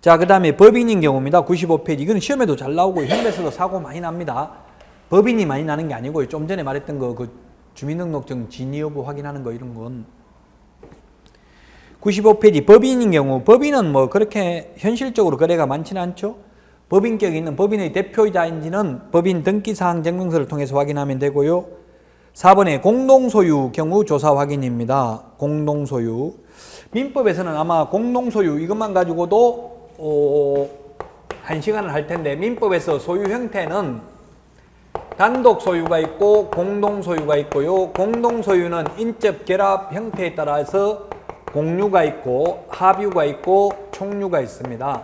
자, 그 다음에 법인인 경우입니다. 95페이지. 이거는 시험에도 잘 나오고 현업에서도 사고 많이 납니다. 법인이 많이 나는 게 아니고요. 좀 전에 말했던 거, 그 주민등록증 진위 여부 확인하는 거 이런 건. 95페이지 법인인 경우, 법인은 뭐 그렇게 현실적으로 거래가 많지는 않죠. 법인격이 있는 법인의 대표자인지는 법인 등기사항 증명서를 통해서 확인하면 되고요. 4번에 공동소유 경우 조사 확인입니다. 공동소유. 민법에서는 아마 공동소유 이것만 가지고도 1시간을 할 텐데, 민법에서 소유 형태는 단독 소유가 있고 공동 소유가 있고요. 공동 소유는 인적 결합 형태에 따라서 공유가 있고 합유가 있고 총유가 있습니다.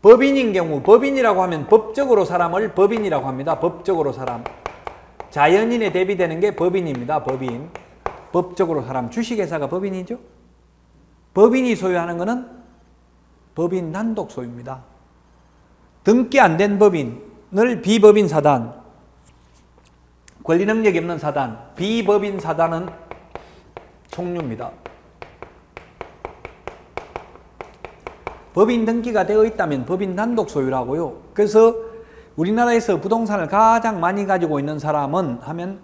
법인인 경우, 법인이라고 하면 법적으로 사람을 법인이라고 합니다. 법적으로 사람. 자연인에 대비되는 게 법인입니다. 법인. 법적으로 사람. 주식회사가 법인이죠. 법인이 소유하는 것은 법인 단독 소유입니다. 등기 안 된 법인을 비법인 사단, 권리 능력이 없는 사단, 비법인 사단은 총유입니다. 법인 등기가 되어 있다면 법인 단독 소유라고요. 그래서 우리나라에서 부동산을 가장 많이 가지고 있는 사람은 하면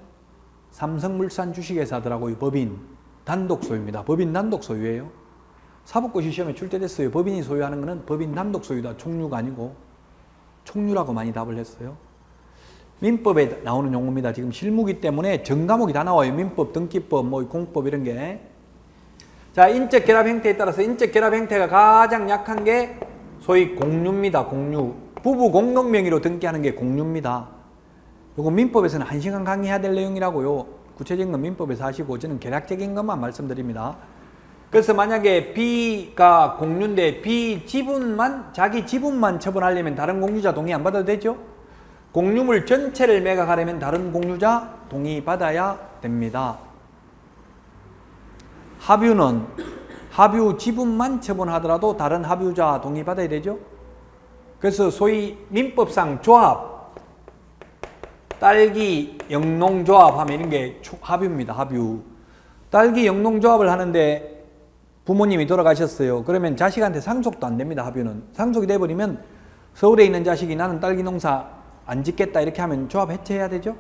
삼성물산 주식회사더라고요. 법인 단독 소유입니다. 법인 단독 소유예요. 사법고시 시험에 출제됐어요. 법인이 소유하는 것은 법인 단독 소유다. 총유가 아니고. 총유라고 많이 답을 했어요. 민법에 나오는 용어입니다. 지금 실무기 때문에 전 과목이 다 나와요. 민법, 등기법, 뭐 공법 이런 게. 자, 인적 결합 형태에 따라서 인적 결합 형태가 가장 약한 게 소위 공유입니다. 공유. 부부 공동 명의로 등기하는 게 공유입니다. 요거 민법에서는 1시간 강의해야 될 내용이라고요. 구체적인 건 민법에서 하시고 저는 개략적인 것만 말씀드립니다. 그래서 만약에 B가 공유인데 B 지분만, 자기 지분만 처분하려면 다른 공유자 동의 안 받아도 되죠? 공유물 전체를 매각하려면 다른 공유자 동의 받아야 됩니다. 합유는 합유 지분만 처분하더라도 다른 합유자 동의 받아야 되죠? 그래서 소위 민법상 조합, 딸기 영농조합 하면 이런 게 합유입니다. 합유. 딸기 영농조합을 하는데 부모님이 돌아가셨어요. 그러면 자식한테 상속도 안 됩니다. 합유는. 상속이 돼버리면 서울에 있는 자식이 나는 딸기 농사 안 짓겠다 이렇게 하면 조합 해체해야 되죠?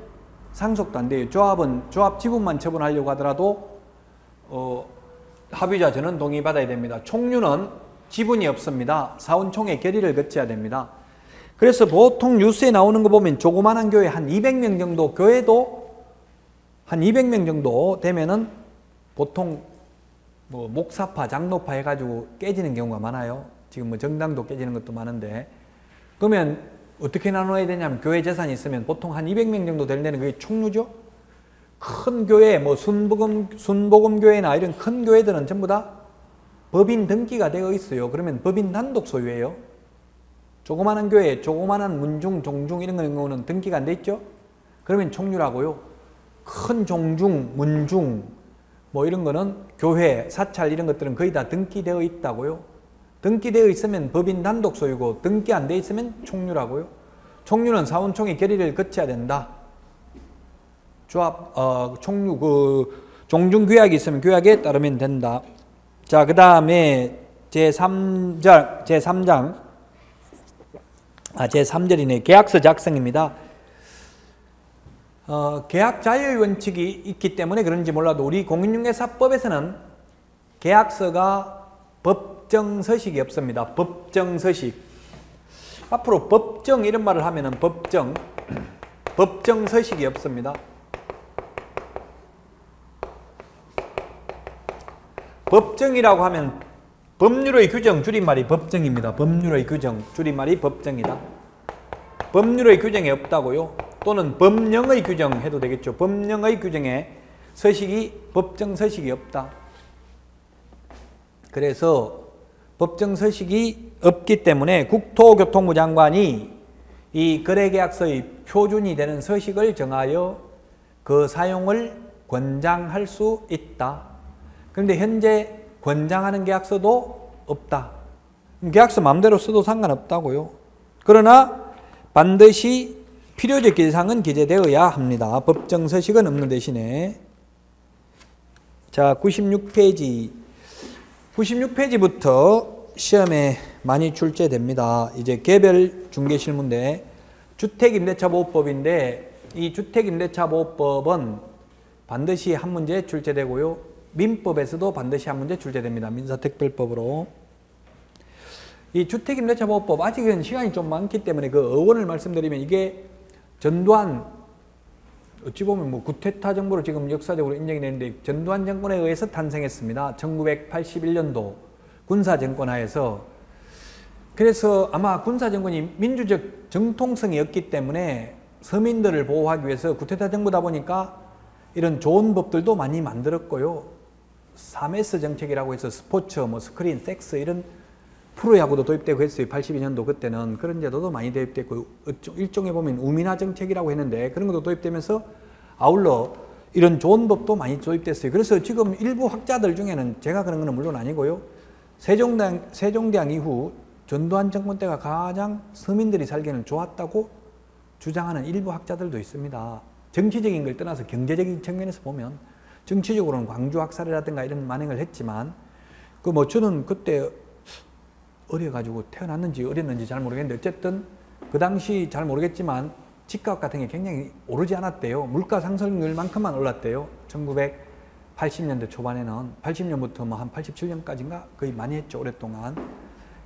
상속도 안 돼요. 조합은 조합 지분만 처분하려고 하더라도 합유자 전원 동의받아야 됩니다. 총유는 지분이 없습니다. 사원총회 결의를 거쳐야 됩니다. 그래서 보통 뉴스에 나오는 거 보면 조그만한 교회 한 200명 정도, 교회도 한 200명 정도 되면은 보통 뭐 목사파, 장로파 해가지고 깨지는 경우가 많아요. 지금 뭐 정당도 깨지는 것도 많은데, 그러면 어떻게 나눠야 되냐면 교회 재산이 있으면 보통 한 200명 정도 될 때는 그게 총유죠. 큰 교회, 뭐 순복음교회나 이런 큰 교회들은 전부 다 법인 등기가 되어 있어요. 그러면 법인 단독 소유예요. 조그마한 교회, 조그마한 문중, 종중 이런 경우는 등기가 안 돼 있죠. 그러면 총유라고요. 큰 종중, 문중 뭐 이런 거는 교회, 사찰 이런 것들은 거의 다 등기되어 있다고요. 등기되어 있으면 법인 단독 소유고 등기 안 돼 있으면 총유라고요. 총유는 사원총회 결의를 거쳐야 된다. 조합, 총유, 종중규약이 있으면 규약에 따르면 된다. 자, 그 다음에 제3절이네. 계약서 작성입니다. 계약 자유의 원칙이 있기 때문에 그런지 몰라도 우리 공인중개사법에서는 계약서가 법정서식이 없습니다. 법정서식. 앞으로 법정 이런 말을 하면은 법정서식이 없습니다. 법정이라고 하면 법률의 규정 줄임말이 법정입니다. 법률의 규정 줄임말이 법정이다. 법률의 규정이 없다고요? 또는 법령의 규정 해도 되겠죠. 법령의 규정에 서식이 법정 서식이 없다. 그래서 법정 서식이 없기 때문에 국토교통부 장관이 이 거래계약서의 표준이 되는 서식을 정하여 그 사용을 권장할 수 있다. 그런데 현재 권장하는 계약서도 없다. 계약서 마음대로 써도 상관없다고요. 그러나 반드시 필요적 기재사항은 기재되어야 합니다. 법정 서식은 없는 대신에. 자, 96페이지부터 시험에 많이 출제됩니다. 이제 개별 중개실무인데 주택임대차보호법인데 이 주택임대차보호법은 반드시 한 문제 출제되고요. 민법에서도 반드시 한 문제 출제됩니다. 민사특별법으로. 이 주택임대차보호법 아직은 시간이 좀 많기 때문에 그 어원을 말씀드리면 이게 전두환 어찌 보면 뭐 구테타 정부로 지금 역사적으로 인정이 되는데 전두환 정권에 의해서 탄생했습니다. 1981년도 군사정권 하에서. 그래서 아마 군사정권이 민주적 정통성이었기 때문에 서민들을 보호하기 위해서 구테타 정부다 보니까 이런 좋은 법들도 많이 만들었고요. 3S 정책이라고 해서 스포츠, 뭐 스크린, 섹스 이런 프로야구도 도입되고 했어요. 82년도 그때는 그런 제도도 많이 도입됐고 일종의 보면 우민화 정책이라고 했는데 그런 것도 도입되면서 아울러 이런 좋은 법도 많이 도입됐어요. 그래서 지금 일부 학자들 중에는 제가 그런 건 물론 아니고요. 세종대왕 이후 전두환 정권 때가 가장 서민들이 살기에는 좋았다고 주장하는 일부 학자들도 있습니다. 정치적인 걸 떠나서 경제적인 측면에서 보면 정치적으로는 광주학살이라든가 이런 만행을 했지만 그 뭐 저는 그때 어려가지고 태어났는지 어렸는지 잘 모르겠는데 어쨌든 그 당시 잘 모르겠지만 집값 같은 게 굉장히 오르지 않았대요. 물가 상승률만큼만 올랐대요. 1980년대 초반에는 80년부터 뭐 한 87년까지인가 거의 많이 했죠. 오랫동안.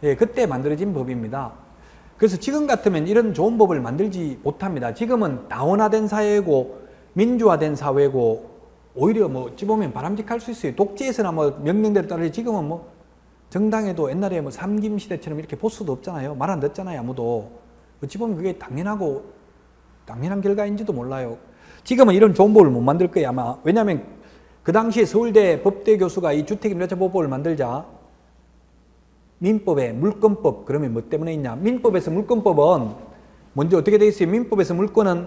예, 그때 만들어진 법입니다. 그래서 지금 같으면 이런 좋은 법을 만들지 못합니다. 지금은 다원화된 사회고 민주화된 사회고 오히려 뭐 어찌 보면 바람직할 수 있어요. 독재에서나 뭐 명령대로 따르지 지금은 뭐 정당에도 옛날에 뭐 삼김시대처럼 이렇게 보수도 없잖아요. 말 안 듣잖아요. 아무도. 어찌 보면 그게 당연한 결과인지도 몰라요. 지금은 이런 좋은 법을 못 만들 거예요. 아마. 왜냐하면 그 당시에 서울대 법대 교수가 이 주택임대차보호법을 만들자 민법에 물권법, 그러면 뭐 때문에 있냐. 민법에서 물권법은 먼저 어떻게 되어 있어요? 민법에서 물권은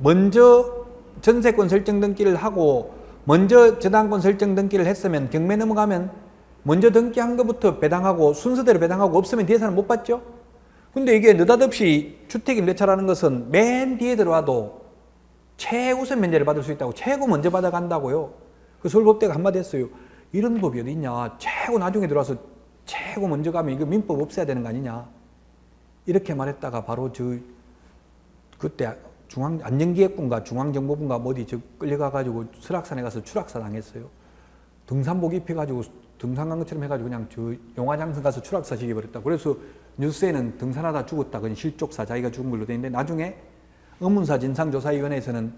먼저 전세권 설정 등기를 하고 먼저 저당권 설정 등기를 했으면 경매 넘어가면 먼저 등기한 것부터 배당하고 순서대로 배당하고 없으면 뒤에서는 못 받죠? 근데 이게 느닷없이 주택임대차라는 것은 맨 뒤에 들어와도 최우선 면제를 받을 수 있다고 최고 먼저 받아간다고요. 그 서울법대가 한마디 했어요. 이런 법이 어디 있냐. 최고 나중에 들어와서 최고 먼저 가면 이거 민법 없애야 되는 거 아니냐. 이렇게 말했다가 바로 그때 안전기획부인가 중앙정보부인가 어디 끌려가가지고 설악산에 가서 추락사 당했어요. 등산복 입혀가지고 등산한 것처럼 해가지고 그냥 용화장성 가서 추락사 시켜버렸다. 그래서 뉴스에는 등산하다 죽었다. 그건 실족사 자기가 죽은 걸로 돼 있는데 나중에 의문사 진상조사위원회에서는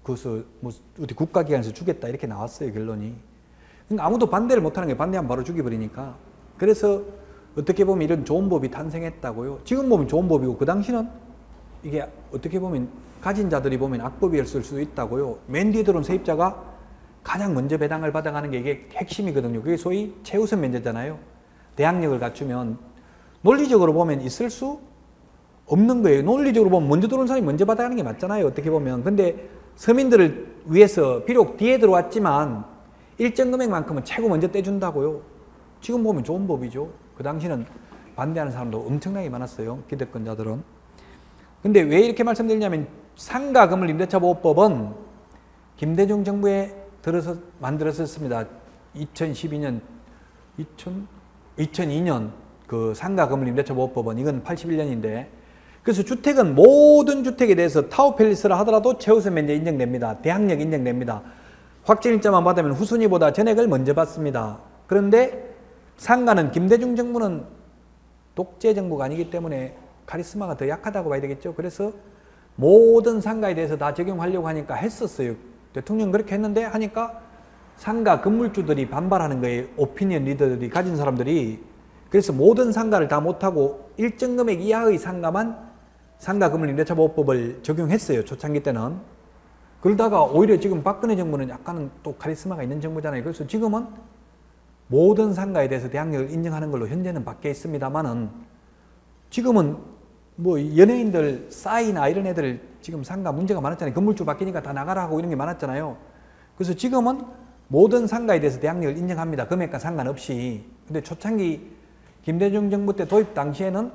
그것을 뭐 어디 국가기관에서 죽였다 이렇게 나왔어요. 결론이. 그러니까 아무도 반대를 못하는 게 반대하면 바로 죽여버리니까. 그래서 어떻게 보면 이런 좋은 법이 탄생했다고요. 지금 보면 좋은 법이고 그 당시는 이게 어떻게 보면 가진 자들이 보면 악법이었을 수도 있다고요. 맨 뒤에 들어온 세입자가 가장 먼저 배당을 받아가는 게 이게 핵심이거든요. 그게 소위 최우선 면제잖아요. 대항력을 갖추면 논리적으로 보면 있을 수 없는 거예요. 논리적으로 보면 먼저 들어온 사람이 먼저 받아가는 게 맞잖아요. 어떻게 보면. 근데 서민들을 위해서 비록 뒤에 들어왔지만 일정 금액만큼은 최고 먼저 떼준다고요. 지금 보면 좋은 법이죠. 그 당시는 반대하는 사람도 엄청나게 많았어요. 기득권자들은. 근데 왜 이렇게 말씀드리냐면 상가건물임대차보호법은 김대중 정부에 들어서 만들었습니다. 2002년 그 상가건물임대차보호법은 이건 81년인데 그래서 주택은 모든 주택에 대해서 타워팰리스라 하더라도 최우선 면제 인정됩니다. 대항력 인정됩니다. 확정일자만 받으면 후순위보다 전액을 먼저 받습니다. 그런데 상가는 김대중 정부는 독재 정부가 아니기 때문에 카리스마가 더 약하다고 봐야 되겠죠. 그래서 모든 상가에 대해서 다 적용하려고 하니까 했었어요. 대통령 그렇게 했는데 하니까 상가 건물주들이 반발하는 거예요. 오피니언 리더들이 가진 사람들이. 그래서 모든 상가를 다 못하고 일정 금액 이하의 상가만 상가 건물 임대차 보호법을 적용했어요. 초창기 때는. 그러다가 오히려 지금 박근혜 정부는 약간은 또 카리스마가 있는 정부잖아요. 그래서 지금은 모든 상가에 대해서 대항력을 인정하는 걸로 현재는 바뀌어 있습니다만은 지금은 뭐 연예인들 싸이나 이런 애들 지금 상가 문제가 많았잖아요. 건물주 바뀌니까 다 나가라 하고 이런 게 많았잖아요. 그래서 지금은 모든 상가에 대해서 대항력을 인정합니다. 금액과 상관없이. 근데 초창기 김대중 정부 때 도입 당시에는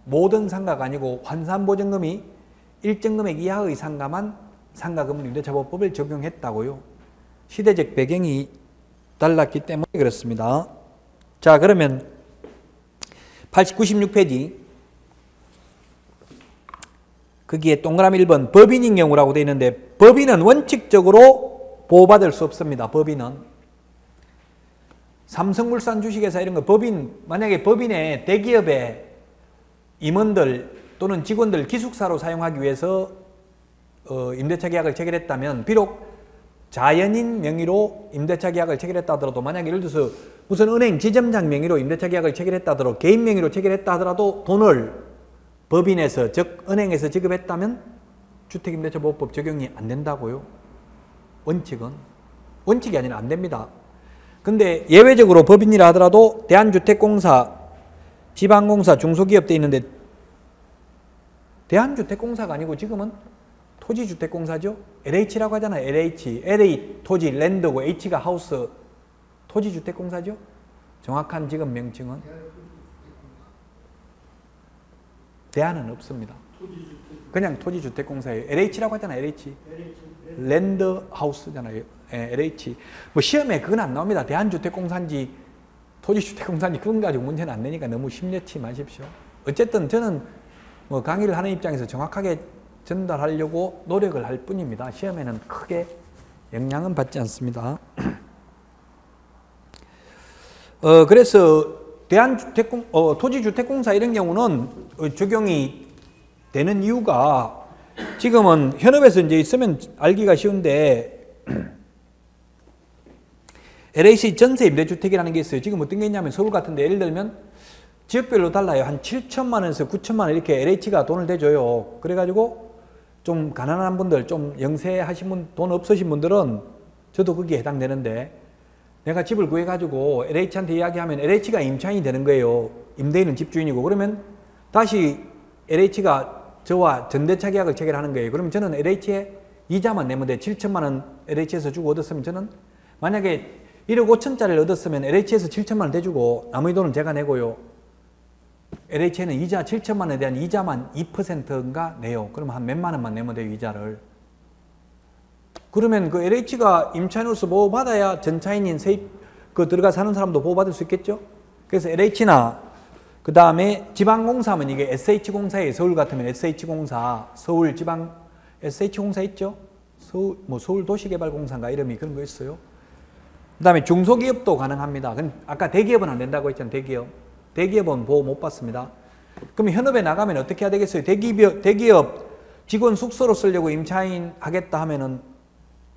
모든 상가가 아니고 환산보증금이 일정 금액 이하의 상가만 상가건물 임대차보호법을 적용했다고요. 시대적 배경이 달랐기 때문에 그렇습니다. 자, 그러면 96페이지 거기에 동그라미 1번 법인인 경우라고 되어 있는데 법인은 원칙적으로 보호받을 수 없습니다. 법인은 삼성물산 주식회사 이런 거 법인, 만약에 법인의 대기업의 임원들 또는 직원들 기숙사로 사용하기 위해서 임대차 계약을 체결했다면 비록 자연인 명의로 임대차 계약을 체결했다 하더라도 만약에 예를 들어서 무슨 은행 지점장 명의로 임대차 계약을 체결했다 하더라도 개인 명의로 체결했다 하더라도 돈을 법인에서 즉 은행에서 지급했다면 주택임대차보호법 적용이 안 된다고요. 원칙이 아니라 안 됩니다. 근데 예외적으로 법인이라 하더라도 대한주택공사, 지방공사, 중소기업 돼 있는데 대한주택공사가 아니고 지금은 토지주택공사죠. LH라고 하잖아요. LH. LA 토지, 랜드고 H가 하우스, 토지주택공사죠. 정확한 지금 명칭은 대안은 없습니다. 그냥 토지주택공사예요. LH라고 하잖아요. LH. 랜드 하우스잖아요. LH. 뭐 시험에 그건 안 나옵니다. 대한주택공사인지 토지주택공사인지 그건 가지고 문제는 안 내니까 너무 심려치 마십시오. 어쨌든 저는 뭐 강의를 하는 입장에서 정확하게 전달하려고 노력을 할 뿐입니다. 시험에는 크게 영향은 받지 않습니다. 그래서 토지주택공사 이런 경우는 적용이 되는 이유가 지금은 현업에서 이제 있으면 알기가 쉬운데 LAC 전세 임대주택이라는 게 있어요. 지금 어떤 게 있냐면 서울 같은데 예를 들면 지역별로 달라요. 한 7천만 원에서 9천만 원 이렇게 LH가 돈을 대줘요. 그래가지고 좀 가난한 분들, 좀 영세하신 분, 돈 없으신 분들은 저도 거기에 해당되는데 내가 집을 구해가지고 LH한테 이야기하면 LH가 임차인이 되는 거예요. 임대인은 집주인이고. 그러면 다시 LH가 저와 전대차 계약을 체결하는 거예요. 그러면 저는 LH에 이자만 내면 돼. 7천만 원 LH에서 주고 얻었으면 저는 만약에 1억 5천짜리를 얻었으면 LH에서 7천만 원 대주고 나머지 돈은 제가 내고요. LH에는 이자 7천만 원에 대한 이자만 2%인가 내요. 그러면 한 몇만 원만 내면 돼요. 이자를. 그러면 그 LH가 임차인으로서 보호받아야 전차인인 세입 들어가 사는 사람도 보호받을 수 있겠죠. 그래서 LH나 그 다음에 지방공사면 이게 SH공사예요. 서울 같으면 SH공사, 서울지방 SH공사 있죠. 서울도시개발공사인가 이름이 그런 거 있어요. 그 다음에 중소기업도 가능합니다. 아까 대기업은 안 된다고 했잖아요. 대기업은 보호 못 받습니다. 그럼 현업에 나가면 어떻게 해야 되겠어요? 대기업 직원 숙소로 쓰려고 임차인 하겠다 하면은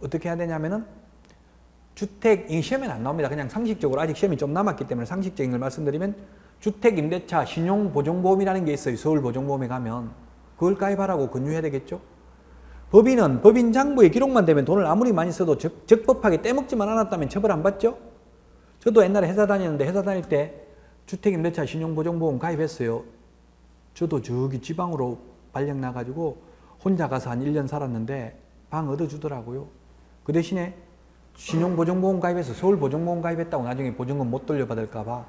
어떻게 해야 되냐면은 주택, 시험에는 안 나옵니다. 그냥 상식적으로 아직 시험이 좀 남았기 때문에 상식적인 걸 말씀드리면 주택임대차 신용보증보험이라는 게 있어요. 서울보증보험에 가면 그걸 가입하라고 권유해야 되겠죠. 법인은 법인장부에 기록만 되면 돈을 아무리 많이 써도 적법하게 떼먹지만 않았다면 처벌 안 받죠. 저도 옛날에 회사 다녔는데 회사 다닐 때 주택임대차 신용보증보험 가입했어요. 저도 저기 지방으로 발령 나가지고 혼자 가서 한 1년 살았는데 방 얻어주더라고요. 그 대신에 신용보증보험 가입해서 서울보증보험 가입했다고 나중에 보증금 못 돌려받을까 봐.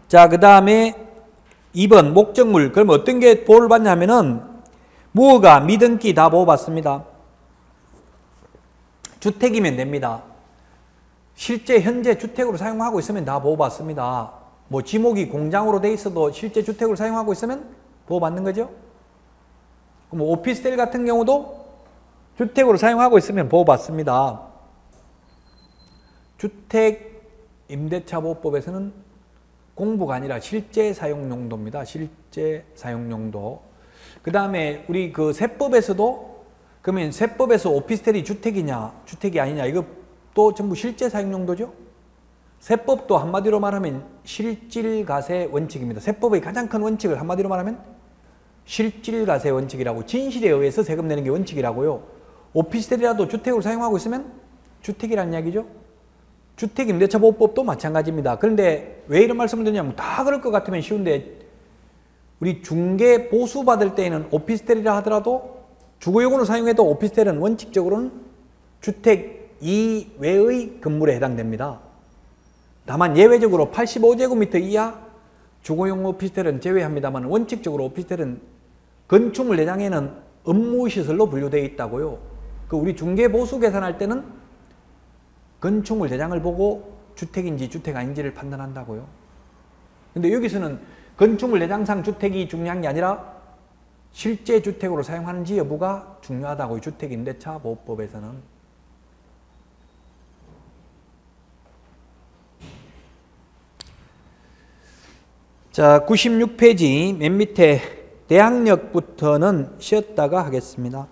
자, 그 다음에 2번 목적물. 그럼 어떤 게 보호를 받냐면은 무허가, 미등기 다 보호받습니다. 주택이면 됩니다. 실제 현재 주택으로 사용하고 있으면 다 보호받습니다. 뭐 지목이 공장으로 돼 있어도 실제 주택으로 사용하고 있으면 보호받는 거죠. 그럼 오피스텔 같은 경우도 주택으로 사용하고 있으면 보호받습니다. 주택임대차보호법에서는 공부가 아니라 실제 사용용도입니다. 실제 사용용도. 그 다음에 우리 그 세법에서도 그러면 세법에서 오피스텔이 주택이냐 주택이 아니냐 이것도 전부 실제 사용용도죠. 세법도 한마디로 말하면 실질과세 원칙입니다. 세법의 가장 큰 원칙을 한마디로 말하면 실질과세 원칙이라고, 진실에 의해서 세금 내는 게 원칙이라고요. 오피스텔이라도 주택으로 사용하고 있으면 주택이라는 이야기죠. 주택임대차보호법도 마찬가지입니다. 그런데 왜 이런 말씀을 드리냐면 다 그럴 것 같으면 쉬운데 우리 중개 보수 받을 때에는 오피스텔이라 하더라도 주거용으로 사용해도 오피스텔은 원칙적으로는 주택 이외의 건물에 해당됩니다. 다만 예외적으로 85제곱미터 이하 주거용 오피스텔은 제외합니다만 원칙적으로 오피스텔은 건축물 내장에는 업무시설로 분류되어 있다고요. 그 우리 중개보수 계산할 때는 건축물 대장을 보고 주택인지 주택 아닌지를 판단한다고요. 근데 여기서는 건축물 내장상 주택이 중요한 게 아니라 실제 주택으로 사용하는지 여부가 중요하다고요. 주택임대차보호법에서는. 자, 96페이지 맨 밑에 대항력부터는 쉬었다가 하겠습니다.